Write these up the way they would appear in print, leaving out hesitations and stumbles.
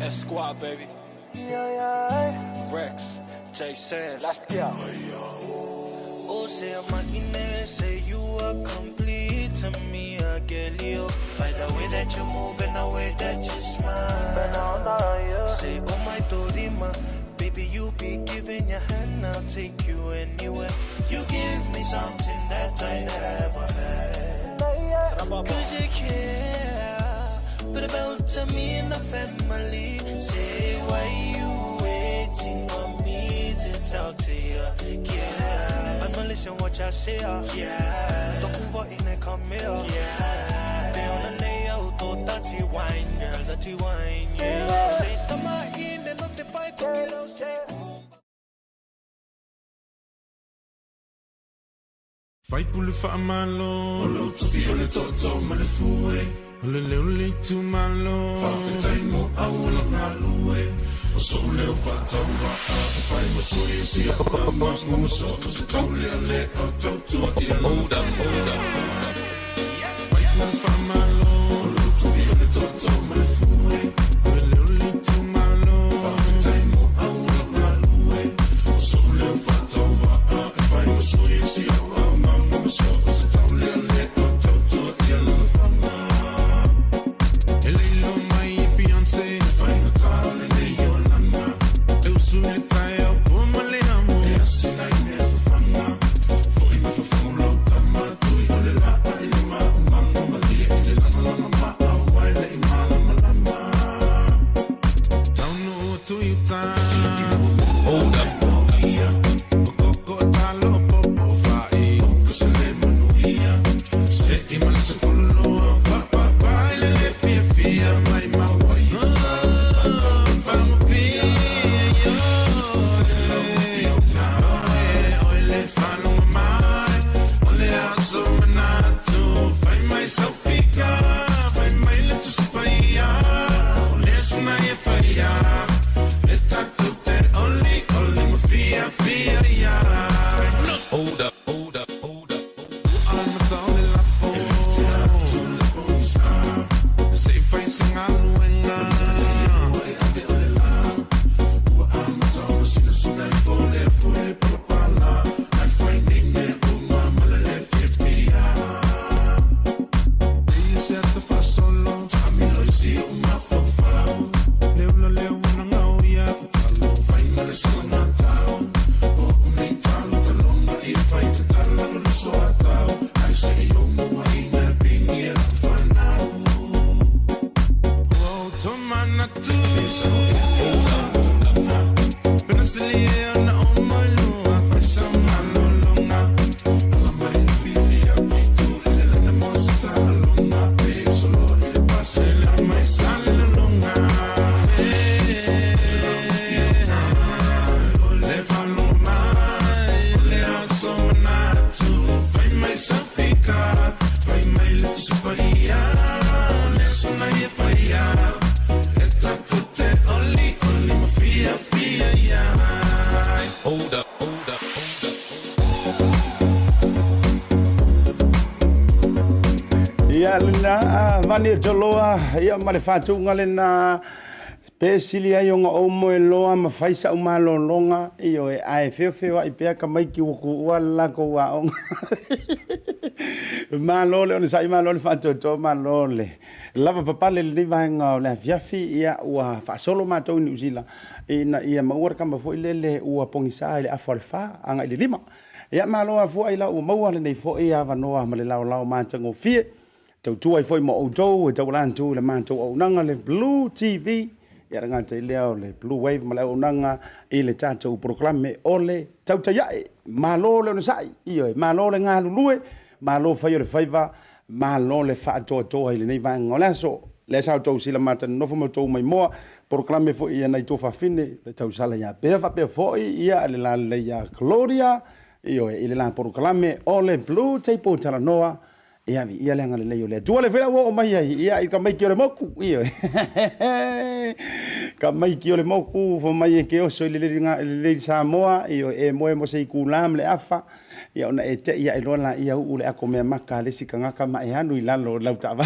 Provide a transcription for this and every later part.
Squad, baby. Rex, J Sands. Let's go. Oh, say I'm say you are complete to me, I get you. By the way that you move and the way that you smile. Say, oh my Dorima, baby, you be giving your hand, I'll take you anywhere. You give me something that I never had. Cause you care, but about to me and the family. Say, why you waiting on me to talk to you? Yeah, I'ma listen what y'all say, yeah. Don't move out in the come here, yeah. They on the layout, oh, dirty wine, girl, dirty wine, yeah. Say, tama in, and not the bite, get out, say, Fight pull fa malo, olo toki ole toto malefue, ole leole tu malo. Fa fetai mo awala ngalue, o so leo fa tawa a fai mo soye si a pa mas mo so so taule ale o toto ia oda. Fight pull fa malo, olo toki ole toto malefue, ole leole tu malo. Fa fetai mo awala ngalue, o so leo fa tawa a fai mo soye si a pa. So taule ale o toto ia la fama. Elilo mai Beyonce, fai na taule nei Yolanda. Eu sou tai o como le amo. E assim ai me fama. Foi me fama lo tama tu ole la ile ma manga mali ile la la ma wai le ma la ma. Down no to you time. Hold up. Joloa ia male fatunga lena pesilia yonga o moe loa ma faisa o malo longa io e ai feo ai pea ka mai ki ku wala ko wa on malo le on sai malo le fatoto malo le lava papale le vanga la fiafi ia wa fa solo ma to ni usila ina ia ma ora kamba fo ile ua pongisa ile afarfa anga ile lima ia malo a fo ila o maua le nei fo ia va noa ma le lao ma tango fie tu ai foi mo o jo e tau lantu le man o nanga le Blue TV ia ranga te leo le Blue Wave ma le o nanga i le tato proclame ole tau tai malo le no sai io malo le nga lulue malo fai le faiva malo le fa to ile nei va ngolaso le sa to sila mata no fo to mai mo proclame fo ia nei to fa fine le tau sala ia pe fa pe fo ia le la le ia Gloria io ile la proclame ole Blue Tape tala noa ia vi ia lenga le le tu le vela o mai ia i ka mai ki o le moku ia ka mai ki o le moku fo mai ke o so le Samoa io e mo se ku lam le afa ia ona e te ia e lola ia ule ako mea maka le sikangaka ma e anu i lalo lau tawa.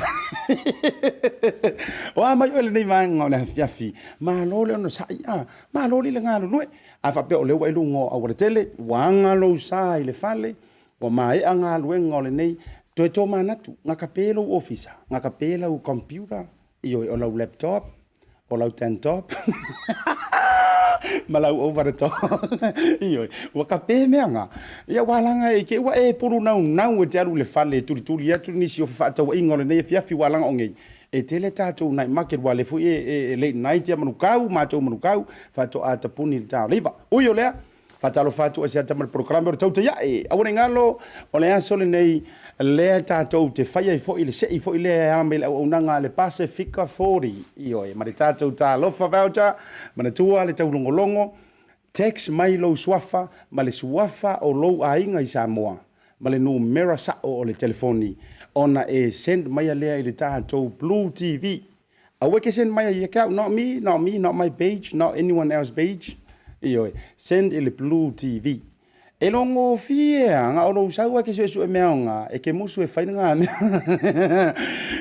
O a mai ole nei vanga ona fiafi. Ma lole ona sa ia. Ma lole le ngalo lue. A fa pe ole wa ilungo a wale tele. Wanga lo sa i le fale. O mai a ngalo e ngole nei. Toe tō manatu. Ngaka pēlo ofisa. Ngaka pēlo computer. Iyo o lau laptop. O lau tantop. Malau over the top. Iyo, waka pe meanga. Ia walanga e ke wa e puru nau e jaru le fale turi atu nisi o fata wa ingole nei fiafi walanga onge. E tele tatou nai market wale fu e late night ya manukau, manukau, fato ata puni le tau. Leiva, uyo lea, fatalo fatu asia tamal programa o tau te ya e. Awane ngalo, o lea sole nei lea tatou te whaia i fo i le se i fo i lea amele au unanga le Pacifica 40. Iyo e, mare tatou ta lofa voucher, mana tua le tau longolongo, tax mai lo swafa, ma le swafa o lo ainga i Samoa, ma le numera sa o le telefoni. Ona e send mai lea i le tatou Blue TV. Aweke send mai i account, not me, not my page, not anyone else page. Iyo, send ile Blue TV. E longo fia, nga olo usaua ke su e meonga, e ke musu e whainga mea.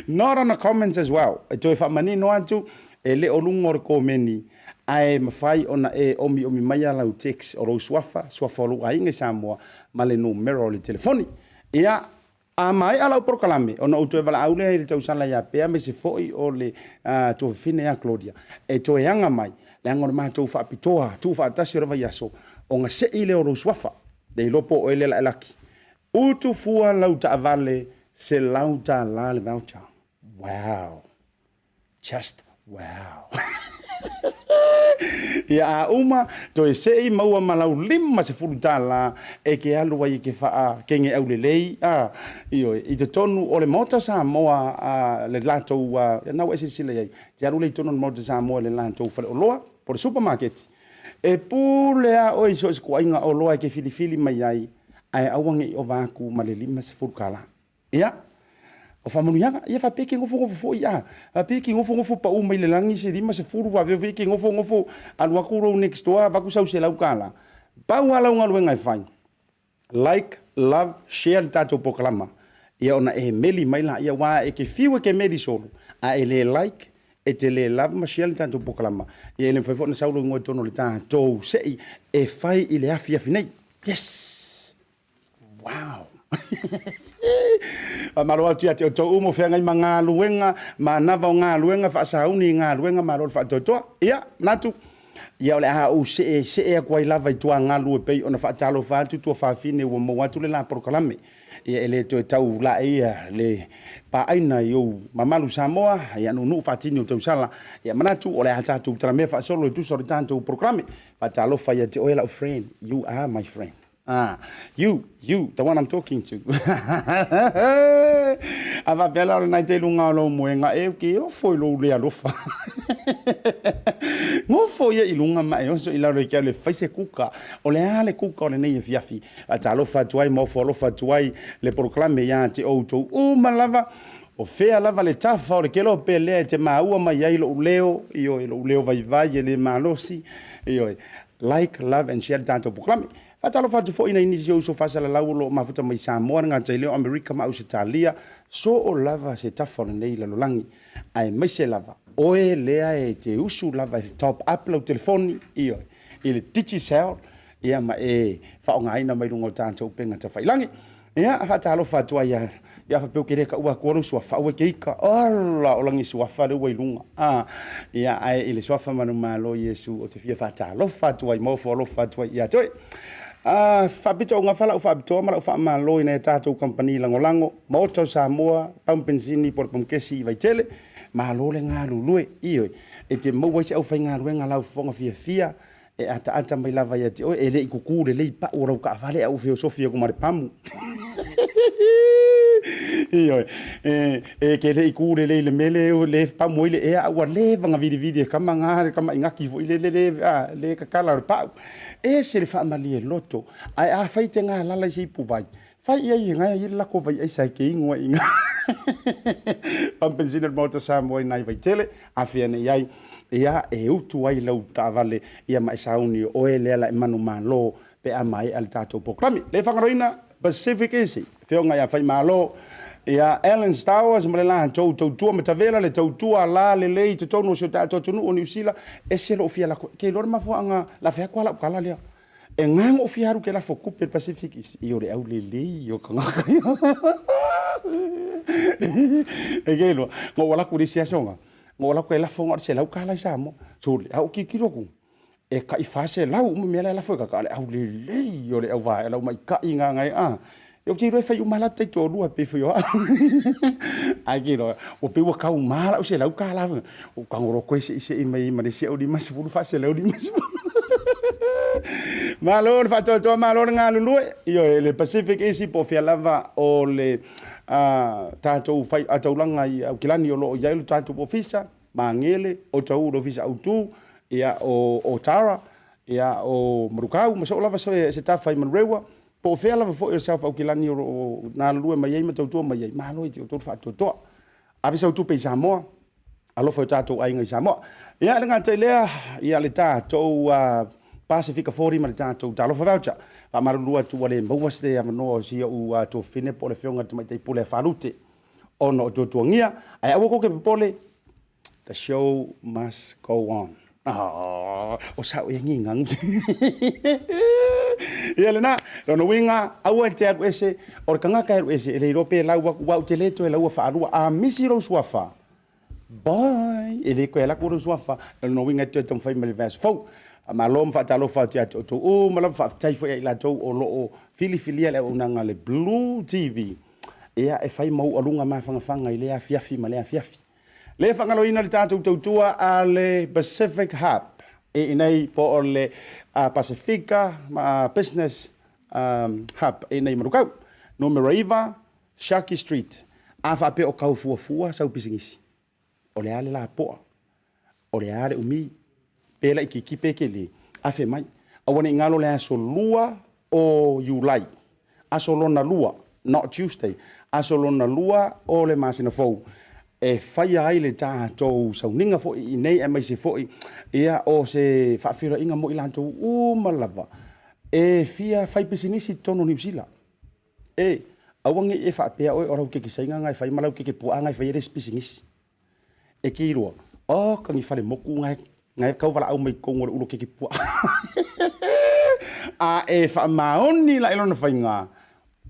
Not on the comments as well. E toi whamani no atu, e le olungor ko meni, ai mawhai ona e omi mai lau text, oro swafa olu ainge Samoa, ma le numero le telefoni. Ia, a mai alau prokalame, ona uto e wala aule e tau sala ia pea me se foi o le tō fine a Claudia. E tō e anga mai, le angor maa tō whaapitoa, tō whaatasi rawa iaso, o nga se i le oro swafa, de lopo o ele la elaki. Utu fua lau ta avale, se lau ta la le voucher. Wow. Just wow. Ia a uma, to e sei maua malau lima se furu tala, e ke alu wai ke faa, ke nge au le lei, iyo, i te tonu o le mota sa moa le latou, nau ese sila iai, te alu le tonu mota sa moa le latou fale o loa, po le supermarket. E pūlea o iso is kuainga o loa ke filifili mai ai, ai awange i o vaku ma le lima se furu kala. Ia, o whamanuianga, ia whapeke ngofo fo ia. Whapeke ngofo pa umai le langi se lima se furu, whapeke ngofo aluakuro next door, waku sau se lau kala. Pau alau ngalu ngai whain. Like, love, share tato pokalama. Ia ona e meli mai la, ia waa e ke fiwe ke meli solo. A e le like, e te le love ma share tato pokalama. Ia ele mwhaifo na saulo ngoi tono le tato sei, e whai i le afi nei. Yes! Wow! Malo atu ya te o tau umo whenga i ma ngā luenga, ma nawa o ngā luenga, whaasauni i ngā luenga, ma rol whaatotoa. Ia, natu. Ia ole aha o se e a kwai lava i tua ngā lue pei, ona whaatalo whaatu tua whaafine ua mawatu le la porokalame. Ia ele to e tau la ia le pa aina i o mamalu Samoa, ia nunu whaatini o tau sala. Ia manatu, ole aha tātou tara mea whaasolo e tuso re tātou porokalame. Whaatalo whaia te oela o friend. You are my friend. You, the one I'm talking to. Ava bela o nai te lunga o lo moenga e ke o foi lo le alofa. Ngo foi e ilunga mai o so ilaro ke le faise kuka. O le ale kuka o le nei fiafi. Ata alofa tuai mo fo alofa tuai le proclame ya te o to o malava. O fea lava le tafa o le kelo pele te maua mai ai lo leo io lo leo vai le malosi io like, love and share tanto proclame. Fatalo fatu fo ina inisi o so fasala laulo mafuta mai Samoa nga te leo America ma Australia so o lava se tafa nei la lolangi ai mai se lava oe lea e te usu lava e top upload telefoni io ile tichi cell ia ma e fa o ngaina mai lungo tanto penga ta failangi ia fatalo fatu ia fa pe kere ka ua ko so fa o ke ika ola o langi so fa le wailunga ia ai ile so fa manu malo Yesu o te fia fatalo fatu ai mo fo lo fatu ia toi Fabito nga fala ufabito mala ufa malo ina tatou company langolango moto Samoa pampensini por pomkesi vai tele malo le nga lulue io e te mo wai au fainga ruenga lau fonga fia e ata mai lava ia te o e le ikuku le pa ora ka vale au filosofia ko mare pamu io ke le iku le mele o le pamu ile e au le vanga vidi kama ingaki fo ile le ka kala pa e se le fa mali loto ai a faite nga lala si pu vai fai ia nga ia la ko vai ai sai ke ingwa inga pampensina moto Samoa nai vai tele a fiane ai ia e utu ai lau tavale ia mai sauni o ele la manu malo pe a mai al tātou pokrami. Le whangaroina Pacific Isi, whionga ia whai mālo, ia Ellen Stowers, ma le la tautua ma tavela, le tautua la le lei, te tono si o tātou tunu o New Zealand, e se lo fia la koe, ke lor mafuanga la whea kua la ukala lea. E ngang o fia haru ke la whakupe Pacific Isi, i ore au le lei, o kangakai. E keilo, ngō walaku resi asonga, ngō walaku e la whonga se lau kāla i samo, so le au ki kiroku. E ka i whase lau mea la whoka ka le au le lei o le au vai lau mai ka i ngā ngai yo ki roi whai umala te tō rua pe whio ai ki roi o pe ua kau mala o se lau ka la o kangoro koe se i mai ma le se o di masi fulu whase lau di masi malo le whatoa malo le ngā lulue yo le Pacific Isi po whia lava o le tātou whai ataulanga i au kilani o lo o iailu tātou po fisa ma ngele o tau ro fisa au tū ia o Tara, ia o Marukau, ma so lava so se tawhai Manrewa, po whea lava fo i self au kilani o nā lua mai ei, ma tautua mai ei, mahalo i te o tōru whaatotoa. Awe sau tupe i Samoa, alofa o tātou ainga i Samoa. Ia ngā tai lea, ia le tātou Pasifika Fori ma le tātou tālofa voucher. Wha marulua tu wale mbauaste a manoa o sia u tō whine po le whionga te mai tei pole a wharute. Ono o tōtua ngia, ai awa koke pole, the show must go on. O sao e ngingang. Ia le na, rono winga, aua te aru ese, o re kangaka aru ese, ele irope lau wau te leto e lau a whaarua, a misi rau suafa. Bye! Ele koe la kuru suafa, rono winga te tom whai mele vas fau. Ma lom fa talo fa te atu o ma lom fa tai fo ia la tou o lo fili le unanga le Blue TV. Ia e fai mau alunga ma fanga i le afiafi ma le afiafi. Le whangaloina le tātou tautua a le Pacific Hub. E inei po o le Pacifica Business Hub. E inei marukau. No Meraiva, Shaki Street. A whape o kau fuafua sau pisingisi. O le ale la poa. O le ale umi. Pela iki kipeke le. A whe mai. Awane ngalo le aso lua o Julai. Aso lona lua. Not Tuesday. Aso lona lua o le masina fau. E whai ai le tātou sauninga fo i nei e mai se fo i ia o se whawhira inga mo i lantou malava. E fia whai pisinisi tono New Zealand. E awangi e whapea oi orau keke sainga ngai whai malau keke pua ngai whai res pisinisi. E ki rua, o kangi whale moku ngai kau wala au mai kongore ulo keke pua. A e whamaoni la ilona whai ngā.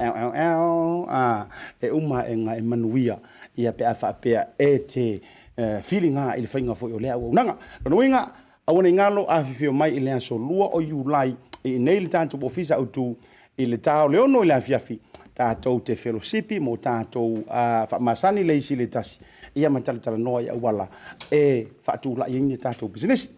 E uma e ngā e manuia. Ia pe afa pe e te feeling ha i le whainga fo i o lea ua unanga. Rono winga, awane ngalo a whiwhio mai i lea so lua o Julai i nei le tātou ofisa au tu i le tāo leono i lea fiafi tātou te fellowshipi mo tātou whamasani leisi le tasi. Ia matalatala noa i awala e whaatu la i ingi tātou business.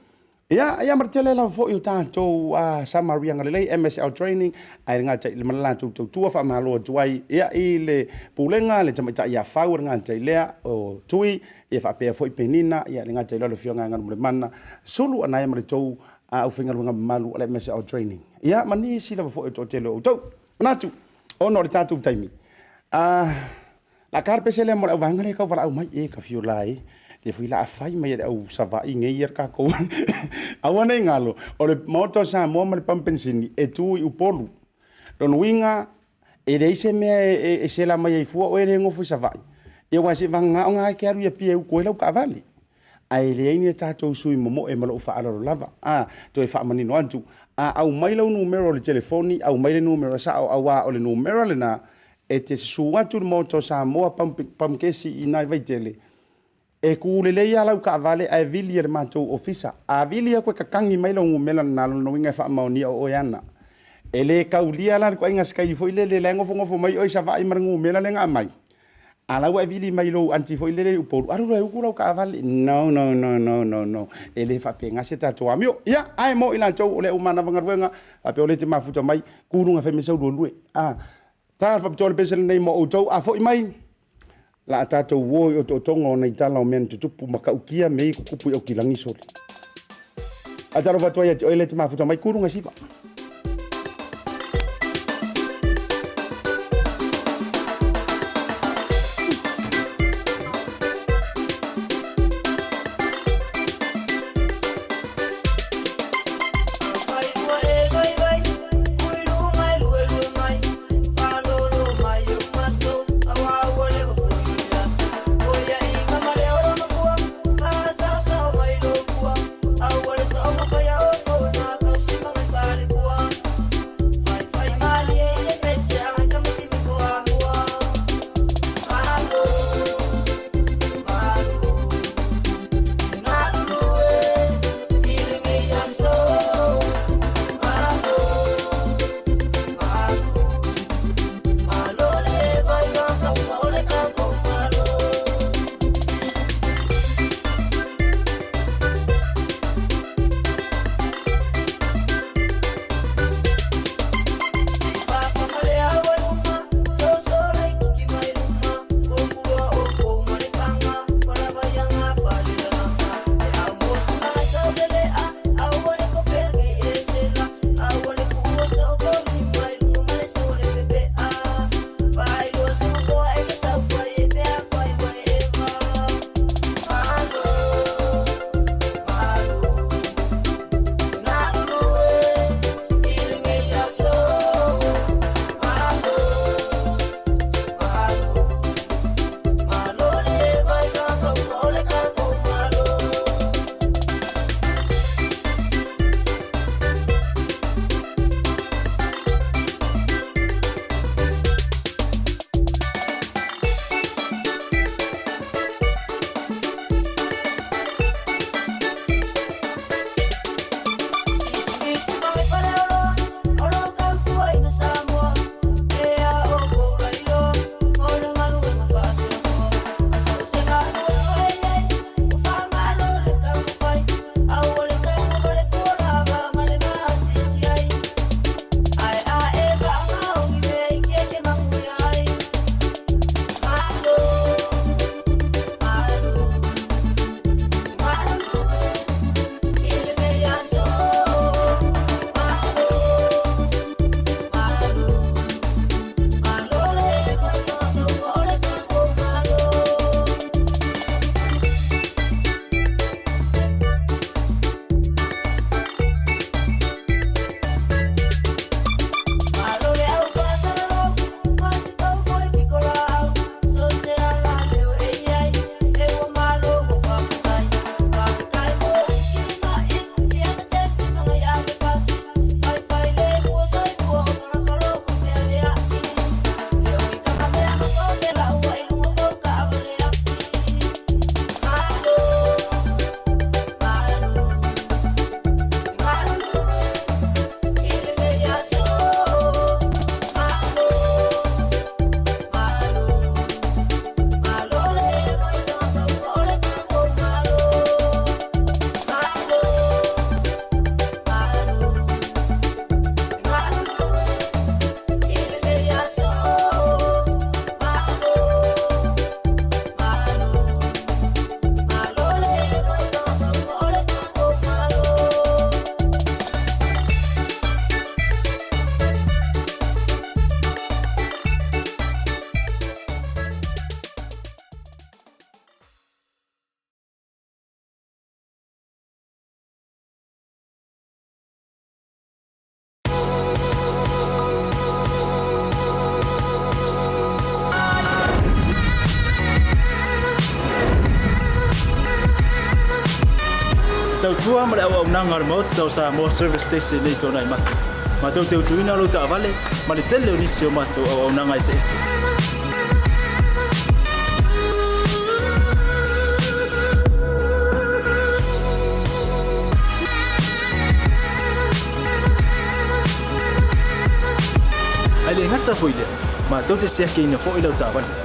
Ia martele la fo i o tātou Samaria ngalelei MSL training ai ngā tai le malala tau tua wha mahaloa tuai ia i le pulenga le tamaita ia whau ngā tai lea o tui ia whapea fo i penina ia le ngā tai lalo whionga ngā numre mana sulu anai mare tau au whinga runga malu le MSL training. Ia mani sila fo i o tele o tau. Manatu, ono le tātou taimi. La karpese le mora wangale kau wala au mai e ka whio lai. Le fui la afai mai au savai ngei ka ko awana ngalo o le moto sa mo mal pampensini e tu i upolu don winga e reise me e se la mai fu o ele ngofu savai e wa se vanga nga ke aru ya pie ko la ka vale ai le ni tato sui momo e malo fa ala lava to e fa mani no antu au mai lo numero le telefoni au mai le numero sa au wa o le numero le na e te suatu moto sa mo pamkesi ina vai tele. E kulele ia lau ka vale ai vili e matou ofisa. A vili koe ka kangi mai lo ngumela na lo winga wha maoni o oiana. E le kaulia la ko inga skai fo ile le ngofo mai oi sa vai mar ngumela le nga mai. A lau ai vili mai lo anti fo ile le uporu. Aru lo ku lau ka vale. No. E le fa penga se tato amio. Ia ai mo ila tau ole umana vangarwenga. A pe ole te mafuta mai kurunga fe mesau lue. Ta fa tole pesel nei mo o tau a fo mai. La tātou woi o tonga o nei tala o mea tutupu makaukia mei kukupu i o kilangi soli. A taro watuai ati oile te mafuta mai kurunga siwa. tua ma le au nanga le mo tau Samoa service station nei tona i matu. Ma tau te utuina lo ta vale ma le tele onisi o matu au nanga ese ese. Ai le ngata foi le ma tau te sia ke ina fo i lo ta vale.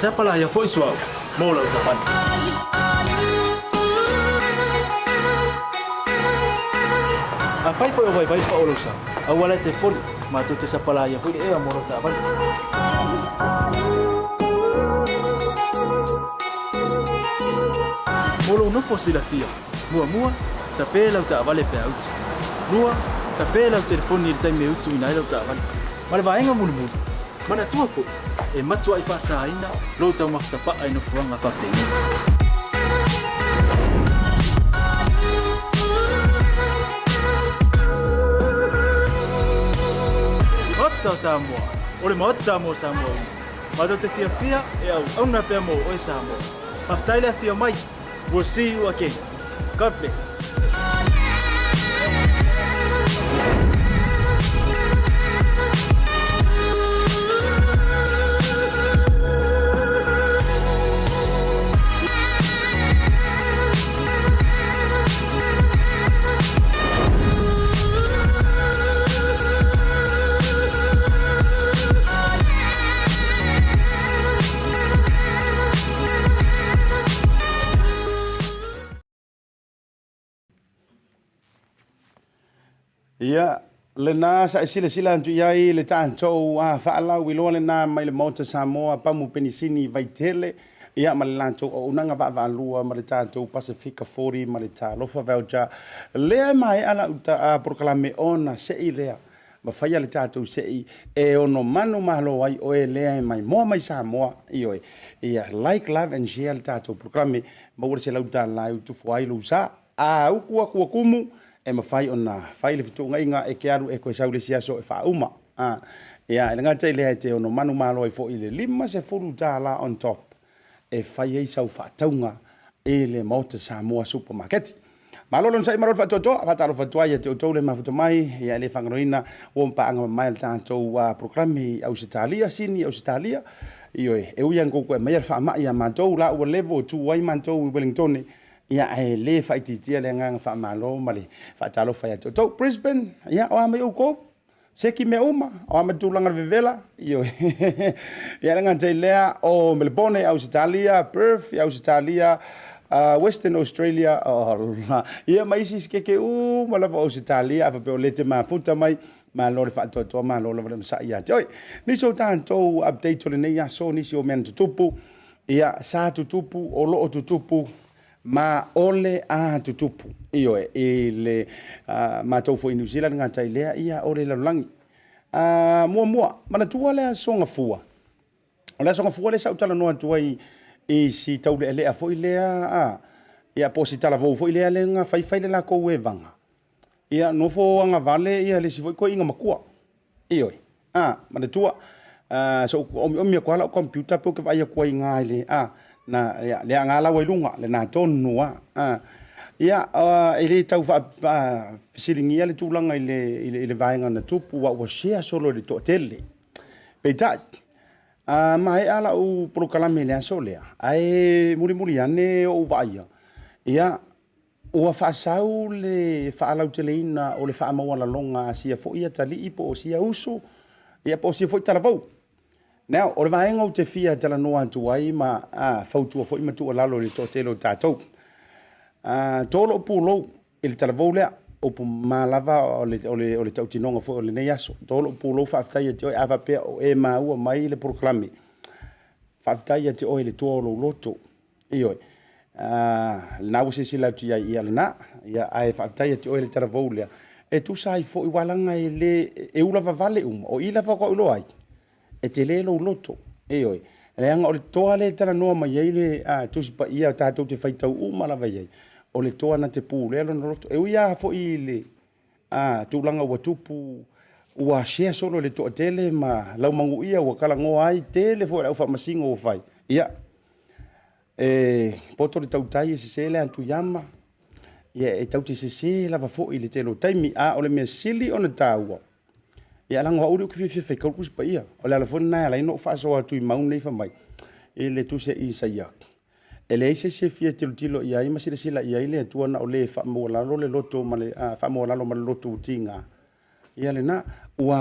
Siapa lah yang voice wow, mau lah ucapan. Apa itu yang baik Pak Olusa? Awalnya telepon, matu siapa lah yang voice mau lah ucapan. Mulu no posilah dia, mua tapi lah ucapan lebih out. Mua tapi lah telepon ni time out tu inai lah ucapan. Malah bayang mulu. Mana tua fu? Matua i fasa ina lo tau maktapa ai no fuanga pa pengi. Ota Samoa, ole mota mo Samoa. Mato te fia e au na pe mo o Samoa. Paftaile fia mai. We'll see you again. God bless. Ia le na sa sila tu iai le tantou fa'alau i loa le na mai le mota Samoa pamu penisini vaitele ia ma le lantou o unanga va'alua ma le tantou Pacifica 40 ma le talofa vauja lea mai ala uta proklame ona se'i lea ma faia le tantou se'i e ono manu malo ai o e lea mai moa mai Samoa ioe ia like love and share le tantou proklame ma ua se lauta lai utufu ai lusa a uku aku akumu e mawhai ona whai le fitu ngainga e ke aru e koe saure siaso e whauma. Ia, e ngā tei lea te ono manu malo e fo i le lima se furu tā la on top. E whai ei sau whataunga e le mauta Samoa supermarketi. Malolo nsai marol whatoto, whatalo whatua ia te o tau le mafuta mai, ia le whangaroina o mpa anga mai le tātou programi au Sitalia, sini au Sitalia. Ioe, e uian koko e mai al wha mai a mātou la ua level 2 wai mātou i Wellington. Ia e le faititia le nganga fa malo mali fa talo fa to Brisbane ia o ame uko seki me uma o ame tulanga vevela io ia nga tele o Melbourne Australia Perth Australia Western Australia ia mai sis ke u mala Australia fa pe lete ma futa mai ma lo le fa to ma lo le sa ia oi ni so tanto update le nei so ni so men tupu ia sa tupu o lo tupu ma ole a tutupu ioe e le mātou fo i New Zealand ngā tai lea ia ore lalangi mua mana tua lea songa fua o lea songa fua le sa utala noa tua i si tau lea fo i lea ia po si tala vau fo i lea le ngā whai le la kou e vanga ia no fo anga vale ia le si fo i koe inga makua ioe mana tua so omi kuala o computer po ke vai ko inga le na le ngala wai lunga le na tonua ia ele tau fa silingia le tulanga ile vainga na tupu wa share solo le totele peta mai ala u proklame le solea ai muri ane o vaia ia o fa sau le fa ala uteleina o le fa ma wala longa sia fo ia tali ipo sia uso ia po sia fo talavou. Now, o le vaenga o te fia tala noa atu ai ma fautua fo ima tua lalo le tōtelo tātou. Tōlo o pūlou i le talavou lea o pu malava o le tautinonga fo o le nei aso. Tōlo o pūlou whaafitai te oi awa pea o e maua mai le proklame. Whaafitai te oi le tōlo loto. Ioi. Nā wase sila tu ia le nā. Ia ai whaafitai te oi le talavou lea. E tu sai fo i walanga e le e ulawa vale o ila whako ulo ai. E te lelo loto e oi le anga o le toa le tana noa mai ai le tusi pa ia tātou te whaitau umala vai ai o le toa na te pū lea lona roto e uia foʻi le tulaga ua tupu ua share solo le toa tele ma laumaguʻia ua kalagoa ai tele foʻi le au faamasiga ua fai ia poto le tautai e sesē le antuyama ia e tauti sesē lava foʻi le telo taimi o le mea sili ona tāua ia lago aʻu le uke fiafia faikau kusi paia o le alafoni nae alaina o faasoa atu i mau nei famai i le tuse Isaia e leai sesefia tilotilo i ai ma silasila i ai le atua na o lē faamoalalo le loto ma le faamoalalo ma le loto utiga ia lenā ua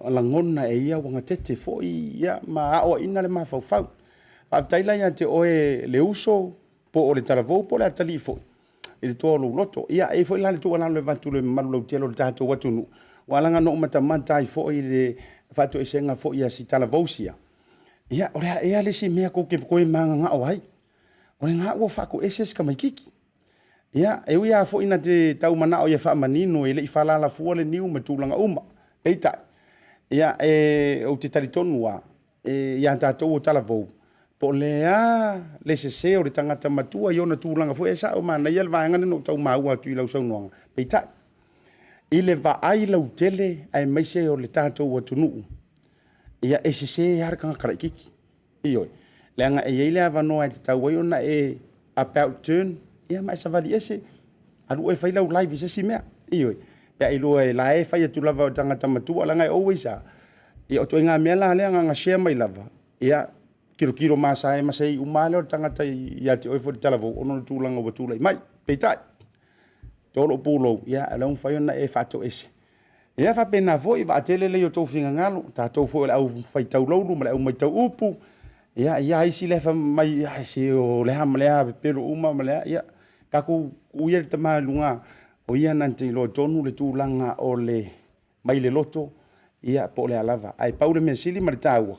lagona e ia uaga tete foʻi ia ma aʻoaʻina le mafaufau faafetaila ia te oe le uso po o le talavou po le atalii foʻi i le toa o lou loto ia e foʻi la le tuualalo le vatu le mamalu lautia lo le tatou atunuu ua alaga noo matamata ai foʻi le faatoʻesega foʻi a si talavou sia ia o le aʻea lesi mea kou kepekoe magagaʻo ai o le gaʻua faakoʻese sekamaikiki ia e uia foʻi na te taumanaʻo ia faamanino e leʻi faalalafua le niu ma tulaga uma eitaʻi ia ou te talitonu a iā tatou o talavou po lea le sesē o le tagata matua i ona tulaga foʻi e saʻo manaia le vaega le noo taumaua atu i lau saunoaga peitaʻi i le vaai lautele ae maise o le tatou atunuu ia e sesē are kagakalaʻikiki ioe le aga e iai le avanoa e tatau ai ona e about turn ia ma e savali ese alua e fai lau live sesi mea ioe pea i lua e lae fai atu lava o tagata matua laga e always a ia o toʻaiga mea la lea gagashare mai lava ia kilokilo masae masai uma le o le tagata ia te oe fo le talavou ono le tulaga ua tulai mai peitaʻi tolo pulou ia e lau fai ona e faatoʻese ia faapena foʻi vaatele lei o tou figagalo tatou foʻi o le au faitaulaulu ma le au maitau upu ia isi le fa mai se o le hama le pelo uma ma le ia kaku uia le tamaluga o ia na te lo tonu le tulaga o le mai le loto ia po le alava ai pau le mea sili ma le tāua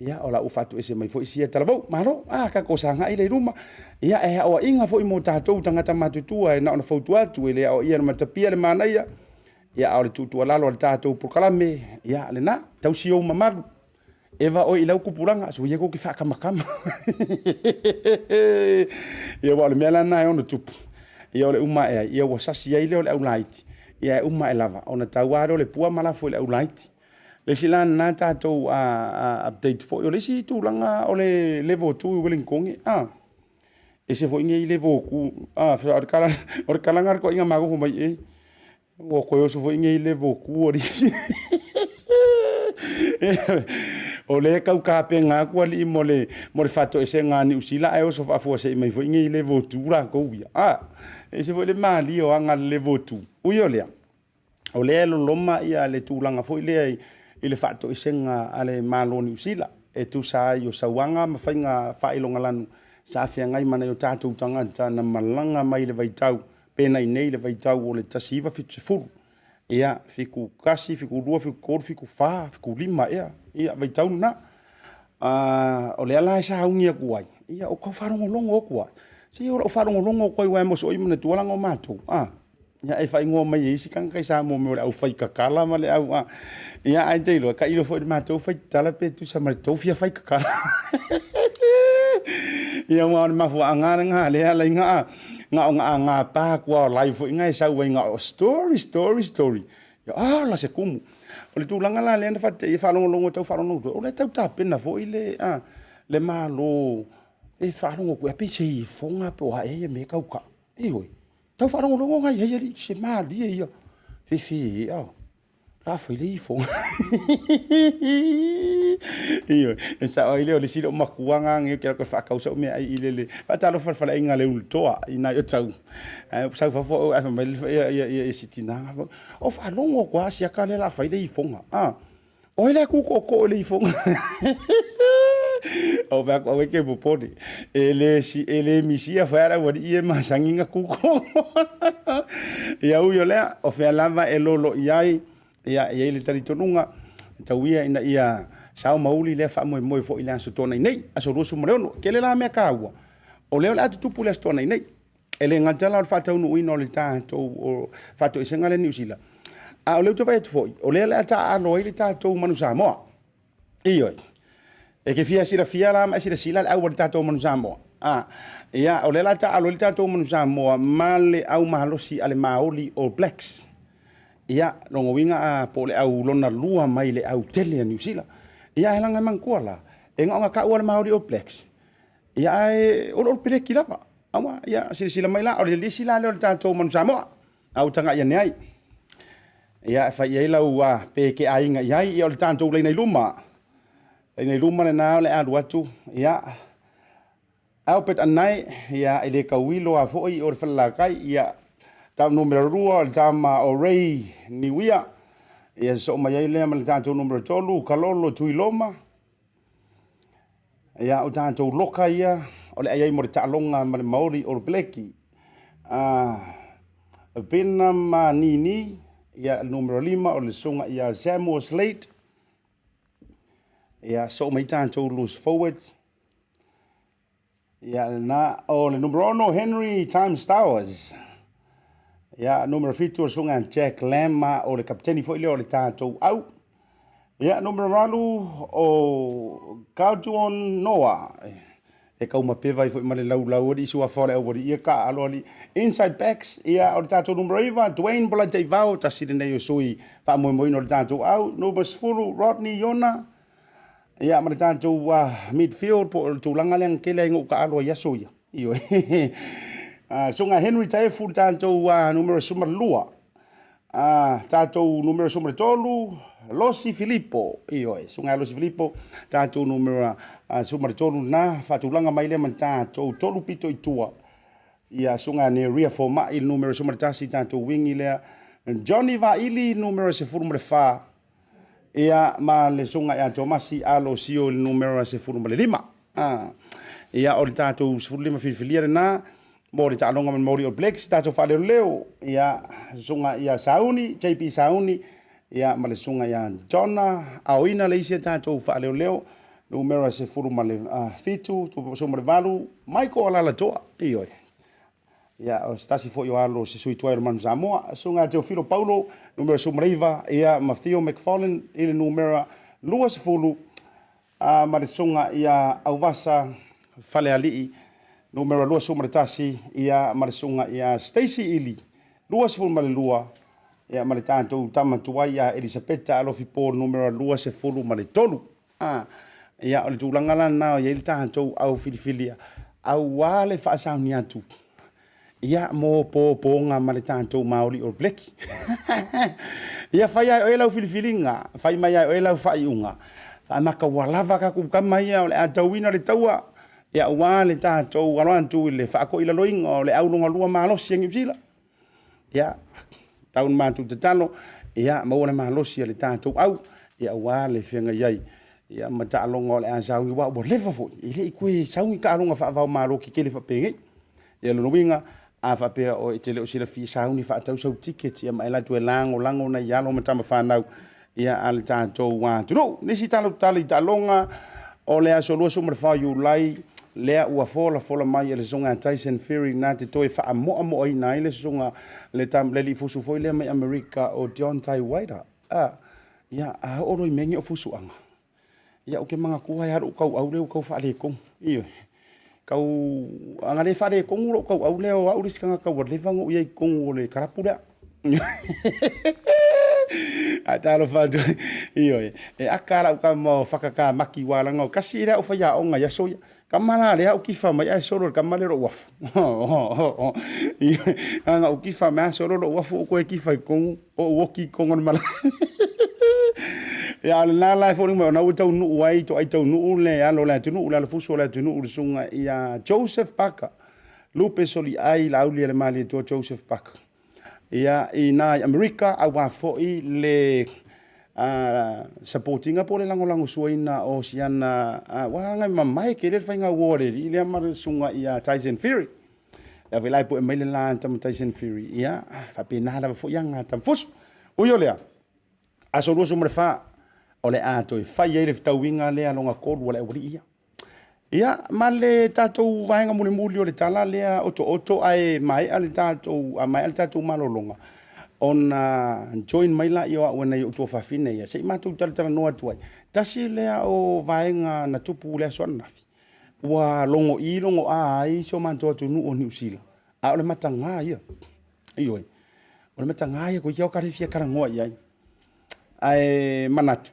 ia o lau faatoʻese mai foʻi sia talavou malo kakosagaʻi le ruma ia e aʻoaʻiga foʻi mo tatou tagata matutua e na ona fautu atu e le aʻoia le matapia le manaia ia o le tuutualalo a le tatou pokalame ia lenā tausiou mamalu e va o i lau kupulaga so ia ko ki faakamakama ia ua o le mea lana e ona tupu ia o le uma e ai ia ua sasi ai le o le aulaiti ia e uma e lava ona taua le o le pua malafo i le aulaiti lesi lana na tatou update foʻi o lesi tulaga o le level 2 i Wellington e se foʻi i level ku o le kalaga le koʻiga magofo mai e ua koe oso foʻi i level ku o li o le kaukapega aku alii mo le faatoʻesega ni usila ae oso faafua seʻi mai foʻi gai level 2 lakou ia e se foʻi le mali o aga le level 2 ui o lea o lea loloma ia le tulaga foʻi lea i le faatoʻesega a le malo ni usila e tusa ai o sauaga ma faiga faailoga lanu sa afeagai mana o tatou tagata na malaga mai le vaitau penai nei le vaitau o le tasiiva fitusefulu ia fiku kasi fiku lua fiku kolu fiku fa fiku lima ia vaitau na o le ala e saugi aku ai ia o kau falogologo oku ai se o lau falogologo koe ua e mosoʻi mana tualaga o matou ia e faigoa mai e isi kagakai sa mo me o le au faikakala ma le au ia ae teiloa kaʻilo foʻi le matou faitatala pe tusa ma le tou fia faikakala ia ua o le mafuaaga le galea laiga nga o nga pa kua o live inga e sau ai nga o story ia la se kumu o le tulaga la le na fate e falongolongo tau falongo o le tau tapena fo ile le malo e falongo ku e pe se fonga po ha e me kauka e oi tau falongolongo nga ia ri se mali ia fifi la foi le fonga io e sa o ile o le silo makuanga nge ke ko fa kausa me ai ile le fa talo fa fa inga le ultoa ina yo tau sa fa fo a me e sitina o fa longo kwa sia ka le la fa ile fonga o ile ku ko le fonga o va o ke bu podi ele misia fa era wadi e masanginga ku ko ya u yo le o fa lava e lolo iai ia le talitonunga tauia ina ia sao mauli le fa mo fo ile aso tona nei aso rosu mo leono ke le la me kaua o leo atu tupu le tona nei ele ngatala o fa tau no ino le tato o fa to isenga le niusila o leo to vai to foi o le ata alo ile tato manu samoa io e ke fia sira fia la ma sira sila au le tato manu samoa ia o le la ta alo le tatou manu Samoa ma le au mahalosi a le Maoli All Blacks ia longo winga a po le au lona lua mai le au tele a New Zealand ia helanga mangkua la e nga ka ua le Maori All Blacks ia e o peleki lava awa ia sila mai la o le lisi la le tatou manu Samoa au tanga ia nei ia fa ia lau a pe ke ainga ia o le tatou le nei luma le na le adu atu ia au pet anai ia ele kawilo a foi o le falakai ia tau numero 2 tama o rei ni wia ia so mai le ma tatou numero 3 kalolo tuiloma ia o tatou loka ia o le ai mo le talonga ma le Maori o le Blacki pena ma nini ia numero 5 o le sunga ia Samuel Slate ia so mai tatou loose forward ia na o le numero 1 Henry Times Towers ia numero 5 o sunga Jack Lamb o le kapteni foi le o le tatou au ia numero 4 o Kautuon Noah e kau mapeva i foi male lau di sua fole o ia ka aloli inside backs ia o le tatou numero 8 Dwayne Bolantevao tasile nei o sui fa mo no le tatou au numero 10 Rodney Yona ia ma le tatou midfield po tulanga le kele ngo ka alo ia soia io sunga Henry Taefu tatou numero sumar lua tatou numero sumar tolu Losi Filippo io sunga Losi Filippo tatou numero sumar tolu na fatulanga mai le man tatou tolu pito itua ia sunga ne ria forma il numero sumar tasi tatou wingi le Johnny Vaili numero 04 ia ma le sunga ia Tomasi alo sio il numero 05 ia o le tatou 05 filfilia na mo le talonga man Maori All Blacks tatou fale leo ia sunga ia Sauni JP Sauni ia ma le sunga ia Jona Aoina le isia tatou fale leo numero 05 ma le fitu tu so ma le valu Michael Alala toa io ia o stasi fo yo alo se sui tuairo man Samoa sunga Teofilo Paulo numero sumreiva ia Matthew McFarlane ile numero Luas Fulu ma le sunga ia Auvasa Fale Ali numero Luas Sumretasi ia ma le sunga ia Stacy Ili Luas Fulu ma le lua ia ma le tanto tama tuai ia Elisabetta alofi po numero Luas Fulu ma le tolu ia o le tulanga lana ia il tanto au filifilia au wale fa sauni atu ia mo po nga ma le tatou Maori All Black ia fai ai o lau filifilinga fai mai ai o lau fai unga fa maka walava ka ku kama ia o le atauina le taua ia wa le tatou alantu le fa ko ila loinga o le au longa lua malosi ngi sila ia taun matu te talo ia mo le malosi le tatou au ia wa le fenga iai ia mata longa le asau wa bo leva fo ile ku saungi ka longa fa va malo ki kele fa penge ia lo winga afa pe o tele o sila fi sauni fa tau so ticket ia mai la tu lango na yalo matama fa nau ia al tatou wa tu no nisi talo talonga o le aso lo so mar fa you lai le ua fola mai le songa Tyson Fury na te toi fa mo ai nai le songa le tam le li fusu foi le mai America o Deontay Wilder ia o roi mengi o fusu anga ia o ke manga kuai haru kau au le kau fa le kong iyo kau anga le fare kongu kau au leo au riskanga kau le vango ia kongu le karapura atalo fatu iyo e akara ka mo fakaka maki wala ngo kasira o fa ya onga ya soya kamala le au kifa mai ai solo kamale ro waf anga o kifa mai solo ro waf ko e kifa kongu o woki kongu mala ya la life o mo na utau nu wai to ai tau nu le alo la tunu la fuso la tunu sunga ia Joseph Parker lupe soli ai la uli le mali to Joseph Parker ia ina America a wa fo i le supportinga po le lango suina o siana wa nga mai ke le fainga wore i le mar sunga ia Tyson Fury la ve lai po mai le la tam Tyson Fury ia fa pena la fo yang tam fus o yo le a so lo sumre fa o le ato e fai e le tauinga le alonga koru le uri ia ma le tatou vaenga muli o le tala lea oto ai mai ale tatou mai ale tatou malolonga ona join mai la yo when you to fafine ia sei matu tala no atu ai tasi lea o vaenga na tupu le sona ua longo ai so manto atu nu o New Zealand. A ole matanga ia. Ioi. Ole matanga ia ko ia ka rifia karangoa ia. Ai manatu.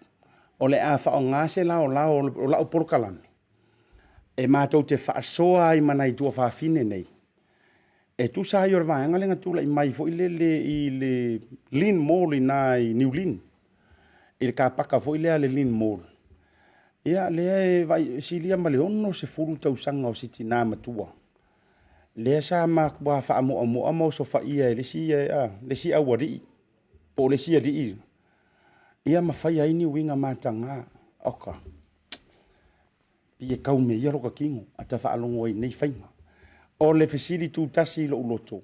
Ole a fa ngase la o la o porkalami. E matou te fa soa ai manai tu fa fine nei. E tu sa yor va ngale ngatu la mai fo ile le Lynn Mall nai New Lynn. Il ka paka fo ile le Lynn Mall. Ia le vai silia male ono se furu tau sanga o siti na matua. Le sa ma kwa fa mo so fa ia le si awari. Po le si adi. Ia ma fai ai ni winga matanga. Oka. Pie kau me ia roka kingo ata fa alongo ai nei fainga. O le fesili tu tasi lo uloto.